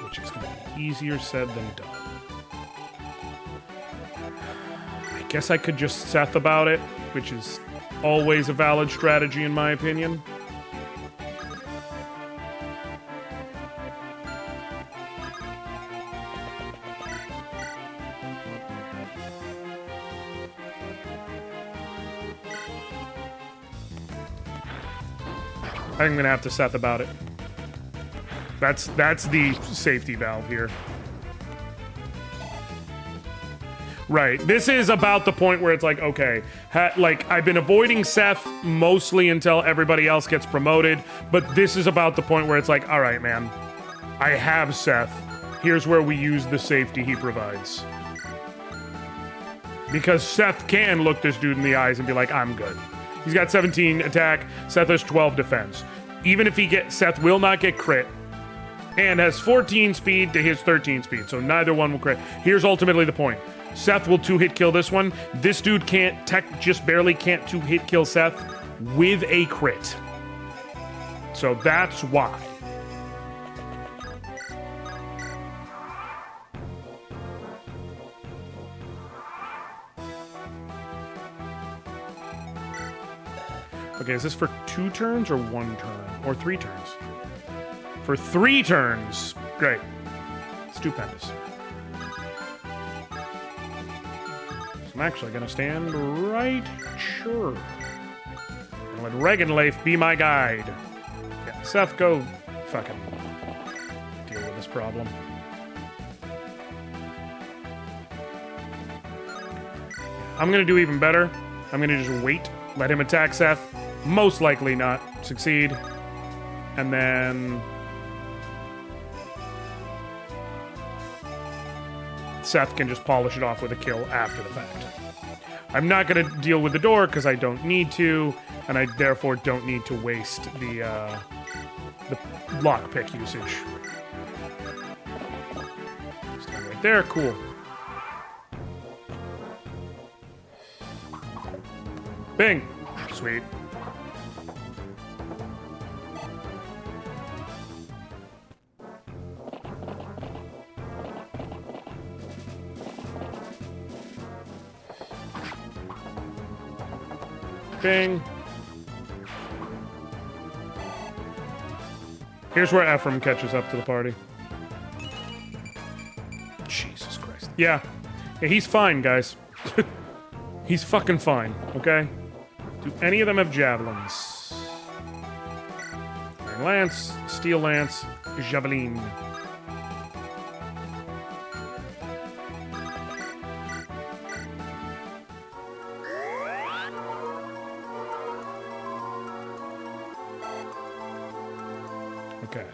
which is going to be easier said than done. I guess I could just Seth about it, which is always a valid strategy in my opinion. I'm gonna have to Seth about it. That's the safety valve here. Right. This is about the point where it's like, okay, like I've been avoiding Seth mostly until everybody else gets promoted, but this is about the point where it's like, all right, man, I have Seth. Here's where we use the safety he provides. Because Seth can look this dude in the eyes and be like, I'm good. He's got 17 attack. Seth has 12 defense. Even if he gets, Seth will not get crit, and has 14 speed to his 13 speed, so neither one will crit. Here's ultimately the point. Seth will 2-hit kill this one. This dude just barely can't 2-hit kill Seth with a crit. So that's why. Okay, is this for 2 turns or 1 turn? Or 3 turns? For 3 turns! Great. Stupendous. So I'm actually gonna stand right sure. And let Regenleif be my guide. Yeah, Seth, go fucking deal with this problem. I'm gonna do even better. I'm gonna just wait. Let him attack Seth. Most likely not succeed. And then Seth can just polish it off with a kill after the fact. I'm not going to deal with the door because I don't need to, and I therefore don't need to waste the lockpick usage. Stand right there, cool. Bing! Sweet. Bing. Here's where Ephraim catches up to the party. Jesus Christ. Yeah, he's fine, guys. He's fucking fine, okay? Do any of them have javelins? Iron Lance, Steel Lance, Javelin. Okay.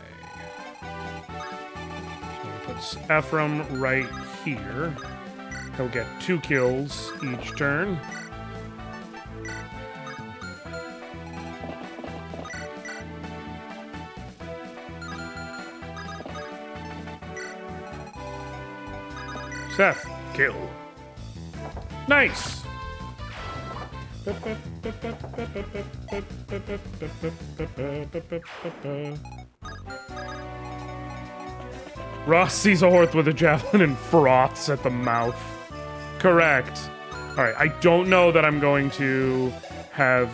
So we put Ephraim right here. He'll get 2 kills each turn. Seth, kill. Nice! Ross sees a horse with a javelin and froths at the mouth. Correct. Alright, I don't know that I'm going to have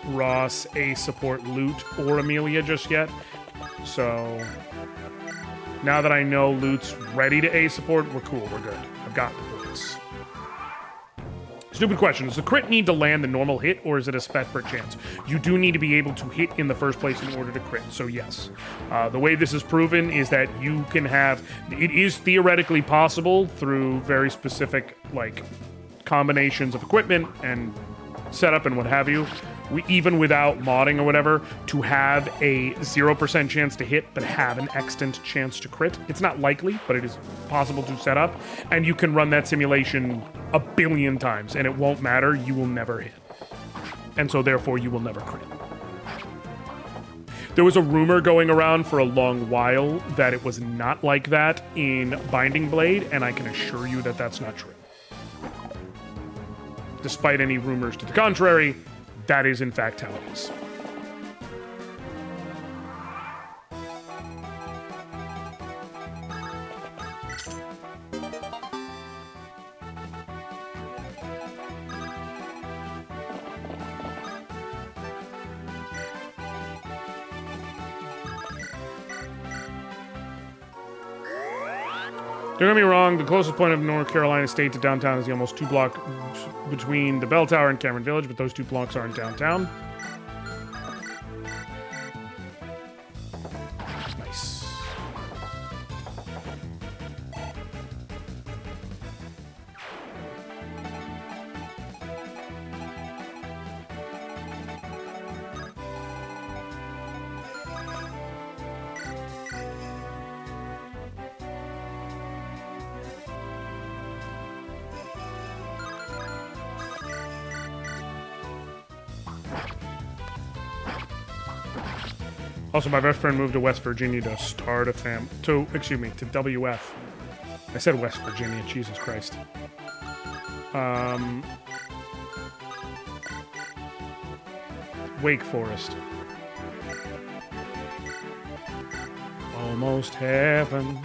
Ross A support Loot or Amelia just yet. So now that I know Loot's ready to A support, we're cool, we're good. I've got the points. Stupid question. Does the crit need to land the normal hit, or is it a separate chance? You do need to be able to hit in the first place in order to crit, so yes. The way this is proven is that you can have... It is theoretically possible through very specific, like, combinations of equipment and setup and what have you, even without modding or whatever, to have a 0% chance to hit but have an extant chance to crit. It's not likely, but it is possible to set up, and you can run that simulation a billion times, and it won't matter. You will never hit. And so therefore you will never crit. There was a rumor going around for a long while that it was not like that in Binding Blade, and I can assure you that that's not true. Despite any rumors to the contrary, that is in fact how it is. Don't get me wrong, the closest point of North Carolina State to downtown is the almost 2 block between the Bell Tower and Cameron Village, but those 2 blocks aren't downtown. Nice. Also, my best friend moved to West Virginia to start a to WF. I said West Virginia, Jesus Christ. Wake Forest. Almost heaven,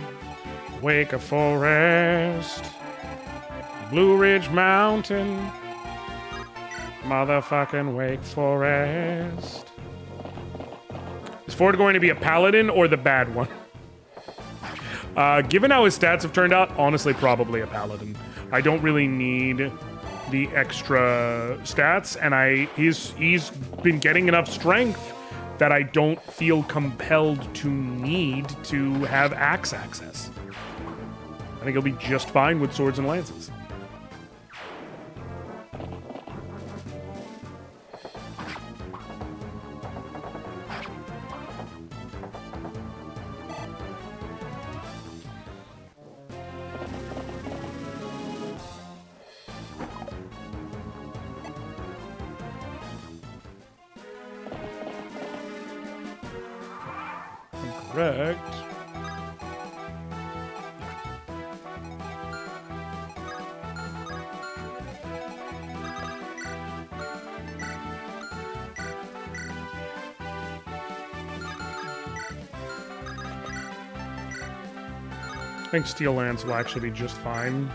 Wake Forest, Blue Ridge Mountain, motherfucking Wake Forest. Is Ford going to be a paladin or the bad one? Given how his stats have turned out, honestly, probably a paladin. I don't really need the extra stats, and he's been getting enough strength that I don't feel compelled to need to have axe access. I think he'll be just fine with swords and lances. Correct. I think Steel Lance will actually be just fine.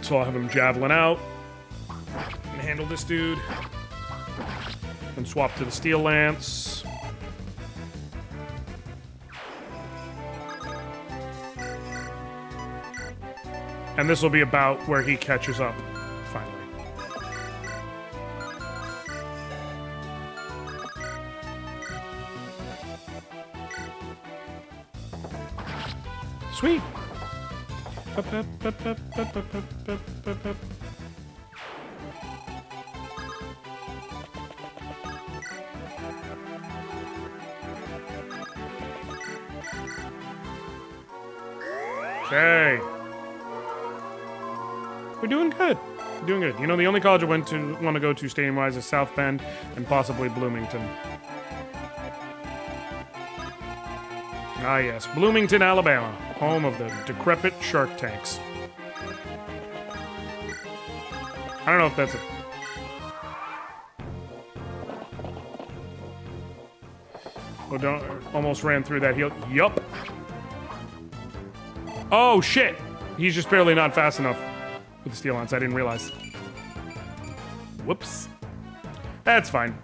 So I'll have him javelin out and handle this dude. And swap to the Steel Lance. And this will be about where he catches up, finally. Sweet. Okay. We're doing good. We're doing good. You know, the only college I want to go to stadium-wise is South Bend and possibly Bloomington. Ah, yes. Bloomington, Alabama, home of the decrepit shark tanks. I don't know if that's a... Oh, don't... Almost ran through that hill. Yup. Oh, shit. He's just barely not fast enough with the steel lance. I didn't realize. Whoops. That's fine.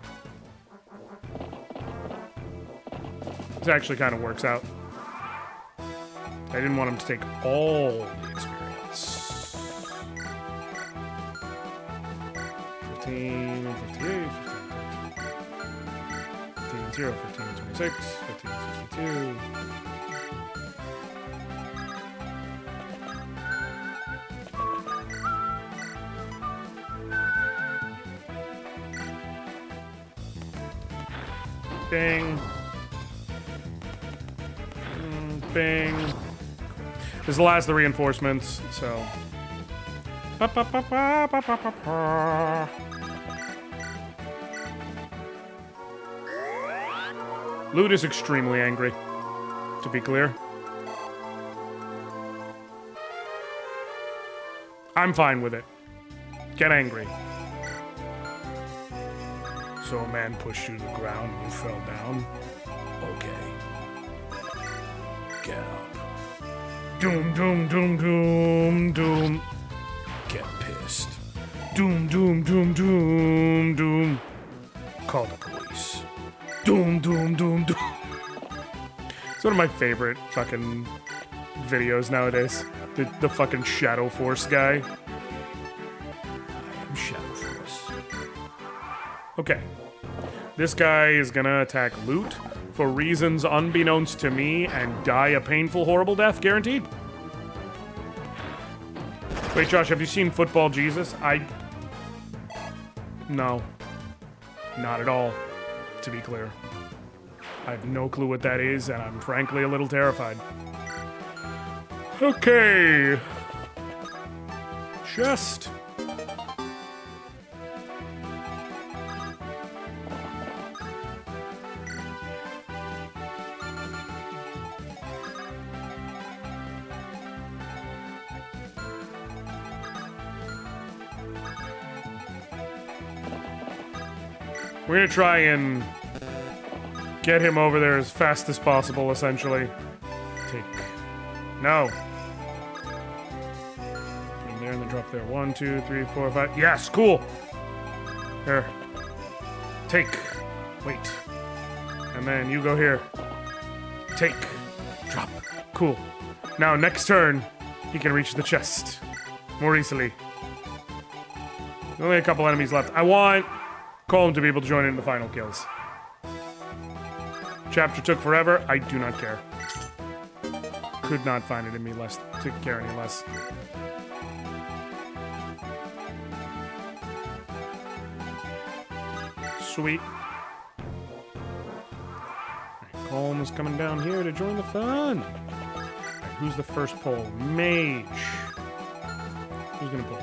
This actually kind of works out. I didn't want him to take all the experience. 15, 58, 15, 0, 15, 26, 15, 62. Bing. Bing. This is the last of the reinforcements, so. Lute is extremely angry, to be clear. I'm fine with it. Get angry. So a man pushed you to the ground and you fell down? Okay. Get up. Doom, doom, doom, doom, doom. Get pissed. Doom, doom, doom, doom, doom. Call the police. Doom, doom, doom, doom. It's one of my favorite fucking videos nowadays. The fucking Shadow Force guy. I am Shadow Force. Okay. This guy is gonna attack Lute for reasons unbeknownst to me and die a painful, horrible death, guaranteed. Wait, Josh, have you seen Football Jesus? No. Not at all, to be clear. I have no clue what that is, and I'm frankly a little terrified. Okay. Chest. We're gonna try and get him over there as fast as possible, essentially. Take. No. In there and then drop there. 1, 2, 3, 4, 5. Yes, cool. There. Take. Wait. And then you go here. Take. Drop. Cool. Now, next turn, he can reach the chest more easily. Only a couple enemies left. I want Colm to be able to join in the final kills. Chapter took forever. I do not care. Could not find it in me to care any less. Sweet. Right, Colm is coming down here to join the fun. Right, who's the first pull? Mage. Who's gonna pull?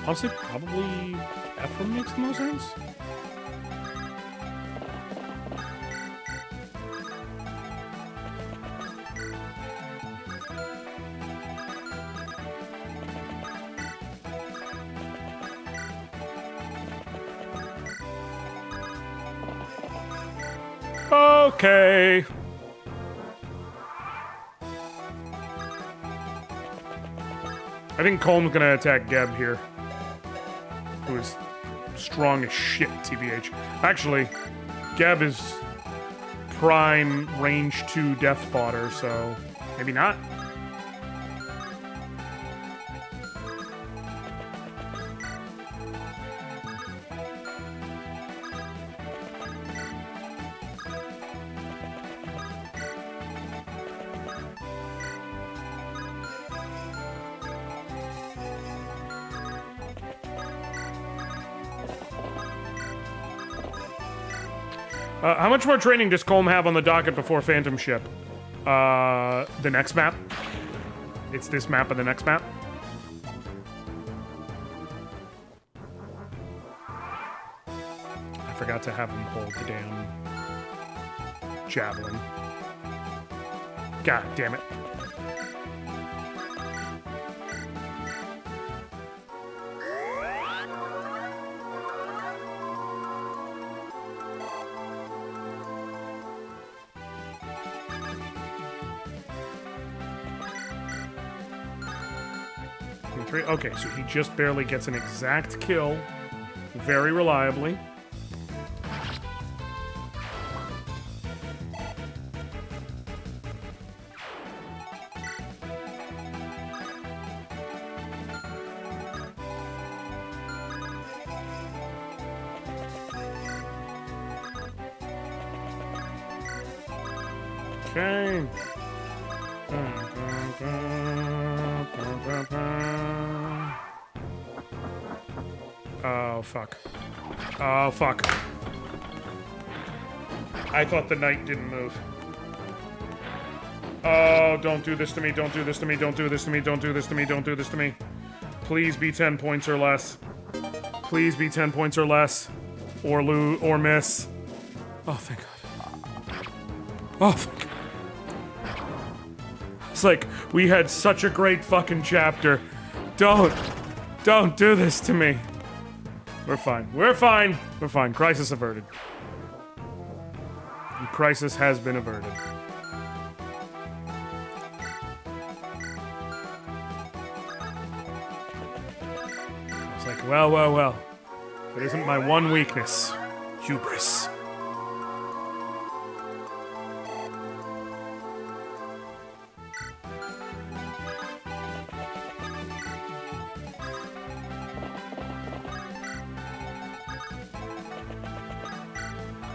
Honestly, probably Ephraim makes the most sense. Okay. I think Colm's gonna attack Geb here. Who is strong as shit, TBH. Actually, Geb is prime range 2 death fodder, so maybe not. How much more training does Colm have on the docket before Phantom Ship? The next map? It's this map and the next map? I forgot to have him hold the damn javelin. God damn it. Three. Okay, so he just barely gets an exact kill. Very reliably. Okay. Oh, fuck. Oh, fuck. I thought the knight didn't move. Oh, don't do this to me, don't do this to me, don't do this to me, don't do this to me, don't do this to me. Please be 10 points or less. Please be 10 points or less. Or lose, or miss. Oh, thank God. Oh, thank God. It's like, we had such a great fucking chapter. Don't do this to me. We're fine. We're fine. We're fine. Crisis averted. And crisis has been averted. It's like, well. That isn't my one weakness. Hubris.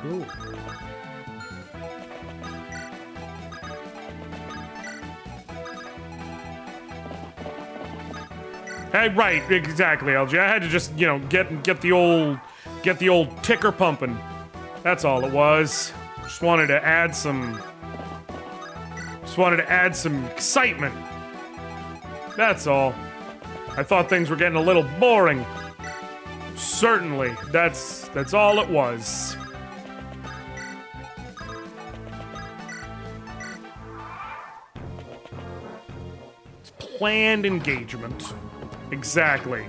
Ooh. Hey, right, exactly, LG. I had to just, you know, get the old ticker pumping. That's all it was. Just wanted to add some excitement. That's all. I thought things were getting a little boring. Certainly, that's all it was. Planned engagement. Exactly.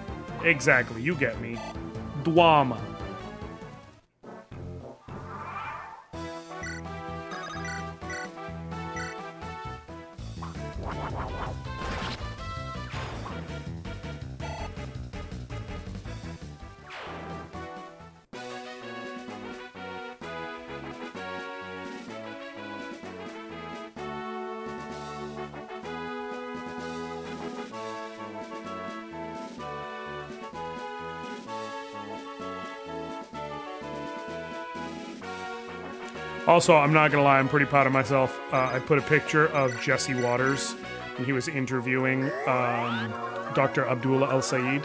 You get me. Dwama. Also, I'm not gonna lie, I'm pretty proud of myself. I put a picture of Jesse Waters when he was interviewing Dr. Abdullah El Sayed.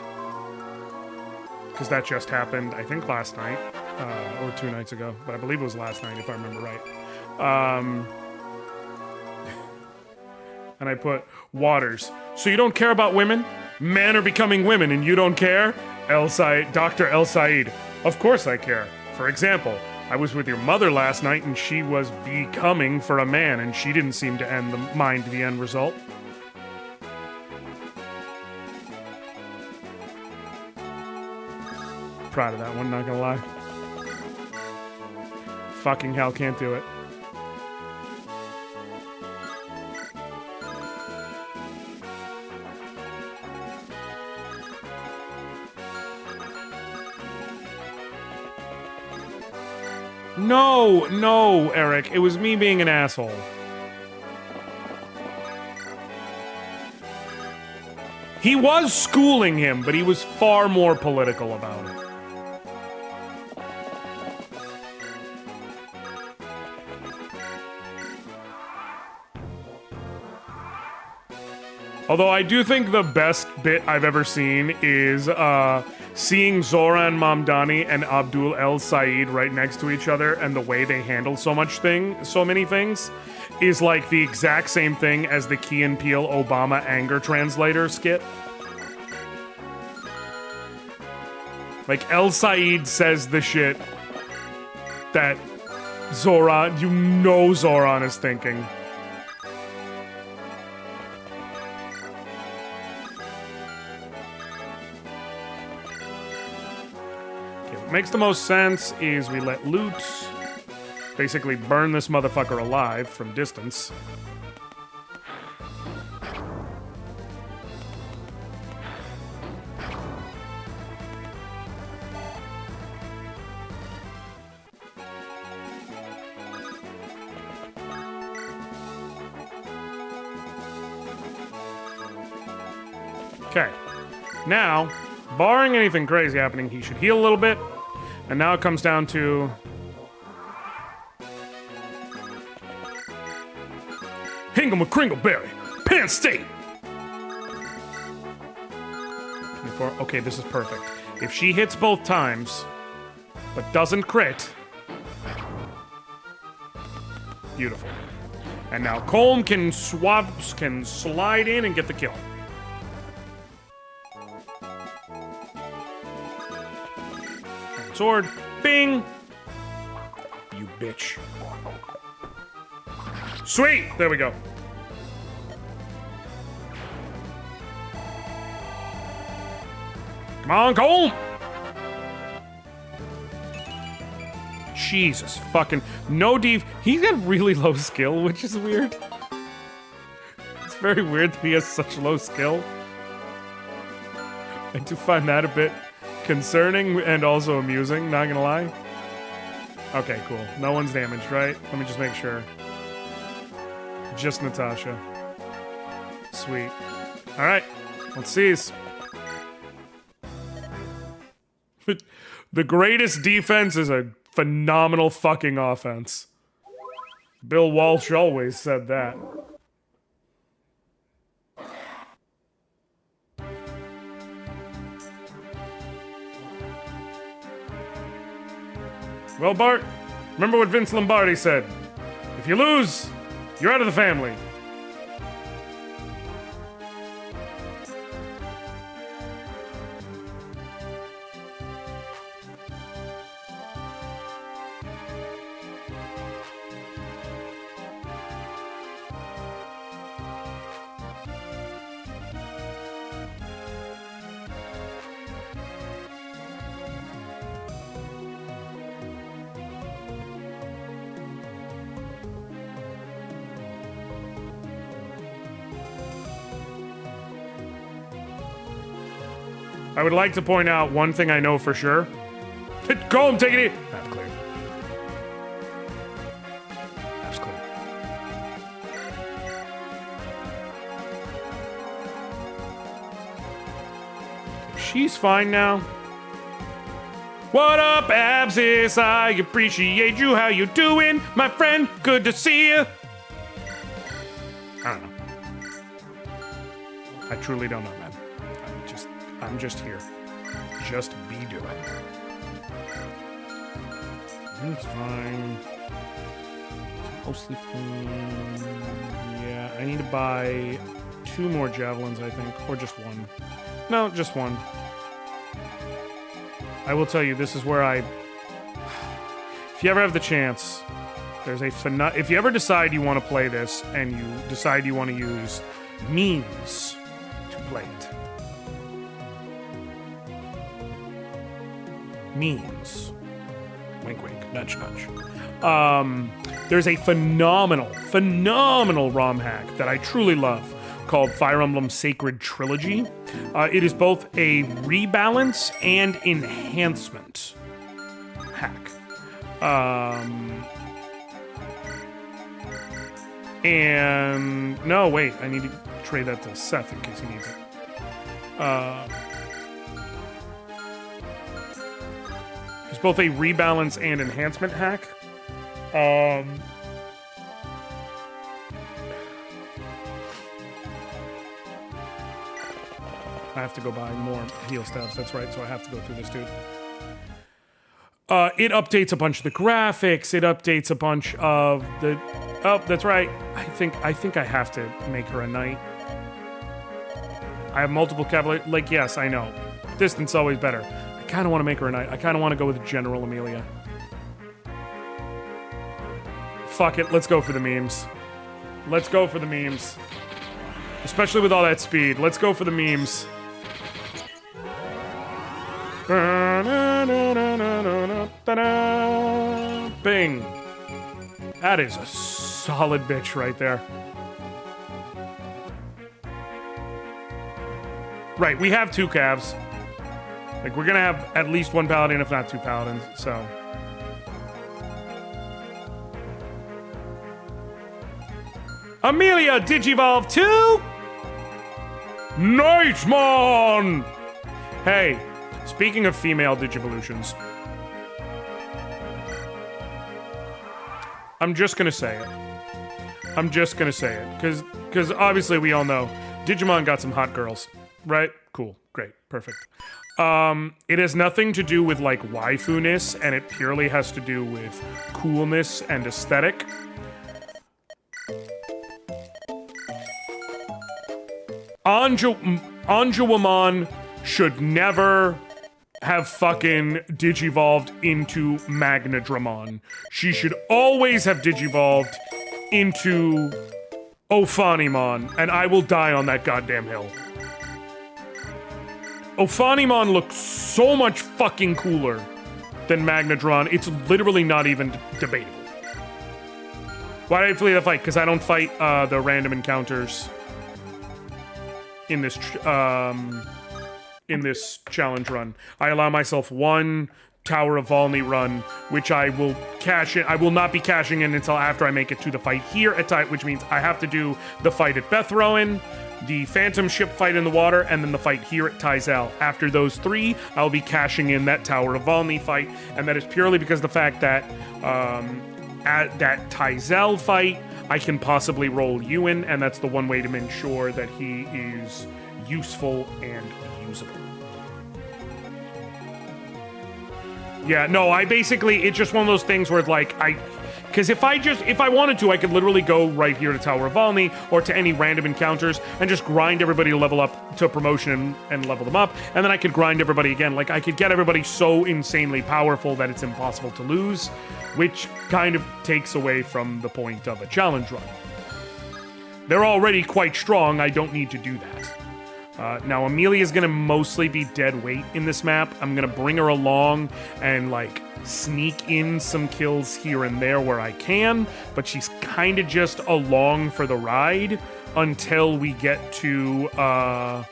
Because that just happened, I think, last night, or 2 nights ago. But I believe it was last night, if I remember right. And I put, Waters, so you don't care about women? Men are becoming women and you don't care? Dr. El Sayed, of course I care. For example, I was with your mother last night and she was becoming for a man and she didn't seem to mind the end result. Proud of that one, not gonna lie. Fucking hell, can't do it. No, Eric. It was me being an asshole. He was schooling him, but he was far more political about it. Although I do think the best bit I've ever seen is seeing Zoran Mamdani and Abdul El Sayed right next to each other, and the way they handle so many things is like the exact same thing as the Key and Peele Obama anger translator skit. Like El Sayed says the shit that Zoran, you know Zoran is thinking. Okay, what makes the most sense is we let loot basically burn this motherfucker alive from distance. Okay, now, barring anything crazy happening, he should heal a little bit. And now it comes down to... Hingle McCringleberry, Penn State! 24, okay, this is perfect. If she hits both times, but doesn't crit... Beautiful. And now Colm can slide in and get the kill. Sword. Bing! You bitch. Sweet! There we go. Come on, Cole! Jesus fucking... No Dave. He's got really low skill, which is weird. It's very weird that he has such low skill. I do find that a bit... concerning and also amusing, not gonna lie. Okay, cool. No one's damaged, right? Let me just make sure. Just Natasha. Sweet. Alright, let's see. The greatest defense is a phenomenal fucking offense. Bill Walsh always said that. Well, Bart, remember what Vince Lombardi said. If you lose, you're out of the family. I would like to point out one thing I know for sure. Go home, take it easy. That's clear. That's clear. She's fine now. What up, Absis? I appreciate you. How you doing, my friend? Good to see you. I don't know. I truly don't know, man. I'm just here. Just be doing. It's fine. It's mostly fine. Yeah, I need to buy 2 more javelins, I think. Or just 1. No, just 1. I will tell you, this is where I... If you ever have the chance, there's a... If you ever decide you want to play this, and you decide you want to use memes to play it, memes. Wink, wink. Nudge, nudge. There's a phenomenal ROM hack that I truly love called Fire Emblem Sacred Trilogy. It is both a rebalance and enhancement hack. And... No, wait. I need to trade that to Seth in case he needs it. It's both a rebalance and enhancement hack. I have to go buy more heal stabs. That's right, so I have to go through this, dude. It updates a bunch of the graphics. It updates a bunch of the... Oh, that's right. I think I have to make her a knight. I have multiple cavalry... Like, yes, I know. Distance always better. I kind of want to make her a knight. I kind of want to go with General Amelia. fuck it. Let's go for the memes. Let's go for the memes. Especially with all that speed. Let's go for the memes. Bing. That is a solid bitch right there. Right, we have 2 calves. Like, we're gonna have at least 1 paladin, if not 2 paladins, so. Amelia Digivolve 2? Nightmon! Hey, speaking of female Digivolutions, I'm just gonna say it. I'm just gonna say it. Because obviously we all know Digimon got some hot girls, right? Cool, great, perfect. It has nothing to do with like waifu-ness, and it purely has to do with coolness and aesthetic. Anjuwamon should never have fucking digivolved into Magnadramon. She should always have digivolved into Ophanimon, and I will die on that goddamn hill. Ophanimon looks so much fucking cooler than Magnadron. It's literally not even debatable. Why did I flee the fight? Because I don't fight the random encounters in this challenge run. I allow myself 1 Tower of Volney run, which I will cash in. I will not be cashing in until after I make it to the fight here at Tide, which means I have to do the fight at Bethrowen, the Phantom Ship fight in the water, and then the fight here at Tyzel. After those 3, I'll be cashing in that Tower of Volney fight, and that is purely because of the fact that at that Tyzel fight, I can possibly roll Ewan, and that's the one way to ensure that he is useful and usable. Yeah, no, I basically, it's just one of those things where it's like, because if I wanted to, I could literally go right here to Tower of Volney or to any random encounters and just grind everybody to level up to promotion and level them up, and then I could grind everybody again. Like, I could get everybody so insanely powerful that it's impossible to lose, which kind of takes away from the point of a challenge run. They're already quite strong, I don't need to do that. Now, Amelia's gonna mostly be dead weight in this map. I'm gonna bring her along and, like, sneak in some kills here and there where I can, but she's kind of just along for the ride until we get to, and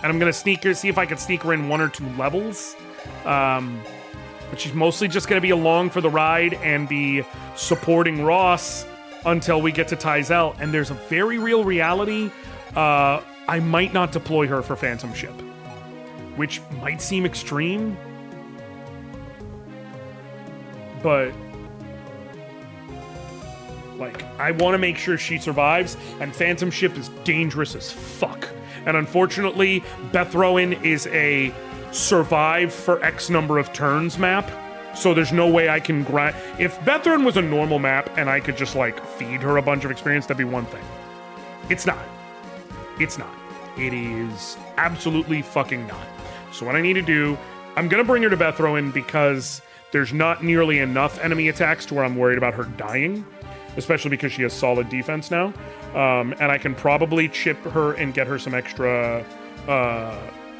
I'm gonna see if I can sneak her in 1 or 2 levels. But she's mostly just gonna be along for the ride and be supporting Ross until we get to Tyzel. And there's a very real reality, I might not deploy her for Phantom Ship, which might seem extreme, but like, I want to make sure she survives, and Phantom Ship is dangerous as fuck. And unfortunately, Bethrowen is a survive for X number of turns map, so there's no way I can grind. If Bethrowen was a normal map and I could just like feed her a bunch of experience, that'd be one thing. It's not. It's not. It is absolutely fucking not. So what I need to do, I'm gonna bring her to Bethrowen because there's not nearly enough enemy attacks to where I'm worried about her dying, especially because she has solid defense now. And I can probably chip her and get her some extra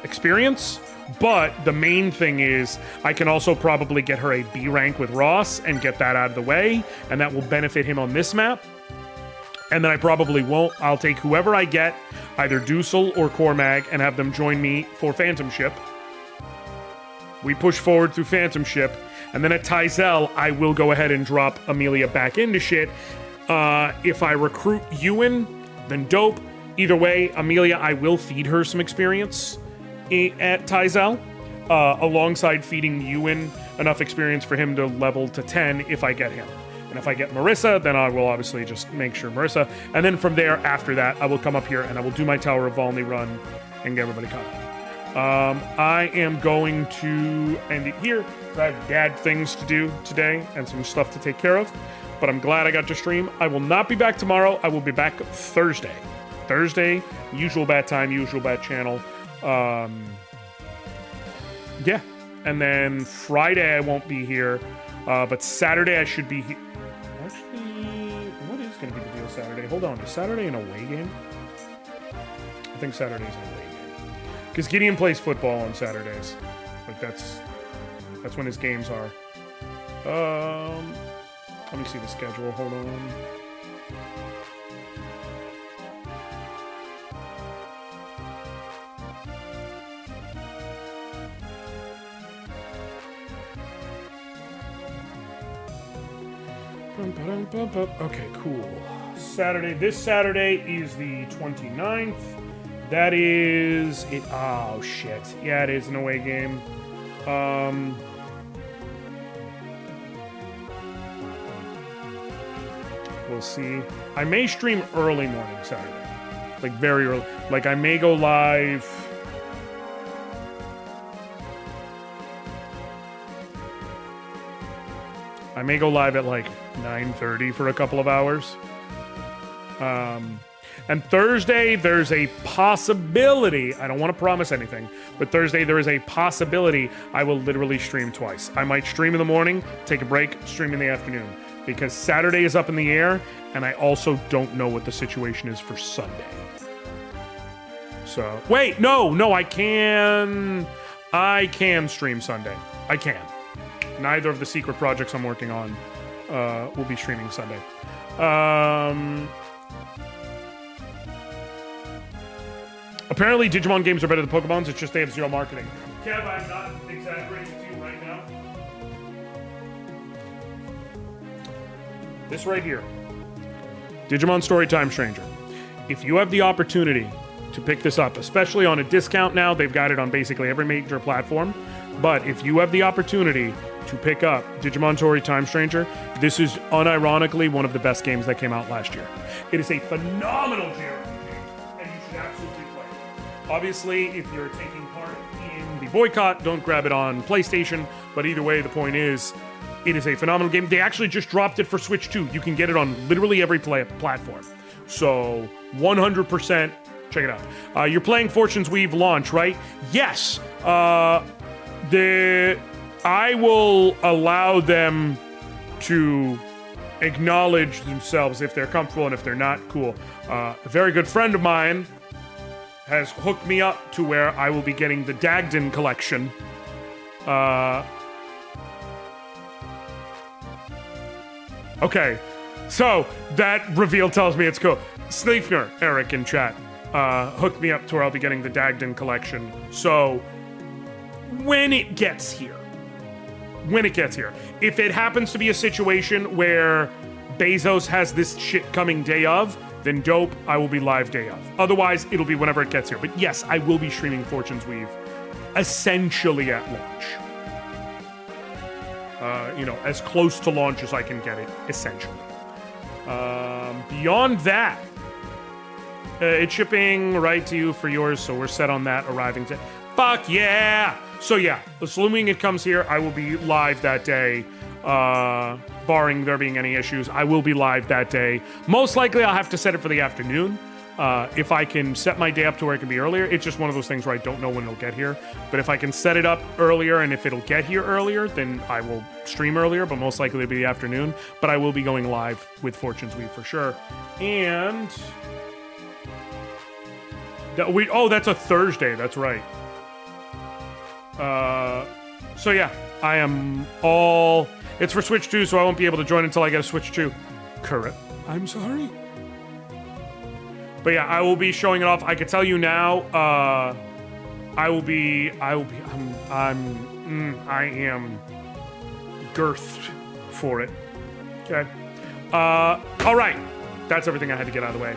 experience. But the main thing is I can also probably get her a B rank with Ross and get that out of the way, and that will benefit him on this map. And then I probably won't. I'll take whoever I get, either Dusel or Cormag, and have them join me for Phantom Ship. We push forward through Phantom Ship, and then at Tyzel, I will go ahead and drop Amelia back into shit. If I recruit Ewan, then dope. Either way, Amelia, I will feed her some experience at Tyzel, alongside feeding Ewan enough experience for him to level to 10 if I get him. And if I get Marissa, then I will obviously just make sure Marissa. And then from there, after that, I will come up here and I will do my Tower of Volney run and get everybody caught up. I am going to end it here. I have dad things to do today and some stuff to take care of. But I'm glad I got to stream. I will not be back tomorrow. I will be back Thursday. Thursday, usual bat time, usual bat channel. Yeah. And then Friday I won't be here. But Saturday I should be here. Actually, Wait, hold on. Is Saturday an away game? I think Saturday's an away game. Because Gideon plays football on Saturdays. Like, that's when his games are. Let me see the schedule. Hold on. Okay, cool. This Saturday is the 29th. That is it. Oh shit. Yeah, it is an away game. We'll see. I may stream early morning Saturday. Like very early. Like I may go live. I may go live at like 9:30 for a couple of hours. And Thursday, there's a possibility, I don't want to promise anything, but Thursday there is a possibility I will literally stream twice. I might stream in the morning, take a break, stream in the afternoon. Because Saturday is up in the air, and I also don't know what the situation is for Sunday. So, wait, no, I can stream Sunday. I can. Neither of the secret projects I'm working on will be streaming Sunday. Apparently, Digimon games are better than Pokemons. It's just they have zero marketing. Kev, I'm not exaggerating to you right now. This right here. Digimon Storytime Stranger. If you have the opportunity to pick this up, especially on a discount now, they've got it on basically every major platform. But if you have the opportunity to pick up Digimon Storytime Stranger, this is unironically one of the best games that came out last year. It is a phenomenal JRPG, and you should absolutely play it. Obviously, if you're taking part in the boycott, don't grab it on PlayStation. But either way, the point is, it is a phenomenal game. They actually just dropped it for Switch too. You can get it on literally every platform. So 100% check it out. You're playing Fortune's Weave launch, right? Yes. I will allow them to acknowledge themselves if they're comfortable, and if they're not, cool. A very good friend of mine has hooked me up to where I will be getting the Dagden collection. Okay, so that reveal tells me it's cool. Sleifner, Eric in chat, hooked me up to where I'll be getting the Dagden collection. So when it gets here, if it happens to be a situation where Bezos has this shit coming day of, then dope, I will be live day of. Otherwise, it'll be whenever it gets here. But yes, I will be streaming Fortune's Weave essentially at launch. As close to launch as I can get it, essentially. Beyond that, it's shipping right to you for yours, so we're set on that arriving. Fuck yeah! So yeah, assuming it comes here, I will be live that day. Barring there being any issues, I will be live that day. Most likely, I'll have to set it for the afternoon. If I can set my day up to where it can be earlier, it's just one of those things where I don't know when it'll get here. But if I can set it up earlier, and if it'll get here earlier, then I will stream earlier, but most likely it'll be the afternoon. But I will be going live with Fortune's Weave for sure. And that's a Thursday, that's right. So yeah, I am all... It's for Switch 2, so I won't be able to join until I get a Switch 2. Correct. I'm sorry. But yeah, I will be showing it off. I could tell you now, I am girthed for it. Okay. All right. That's everything I had to get out of the way.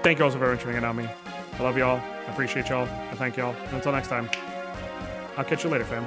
Thank you all so very much for hanging out with me. I love y'all. I appreciate y'all. I thank y'all. And until next time, I'll catch you later, fam.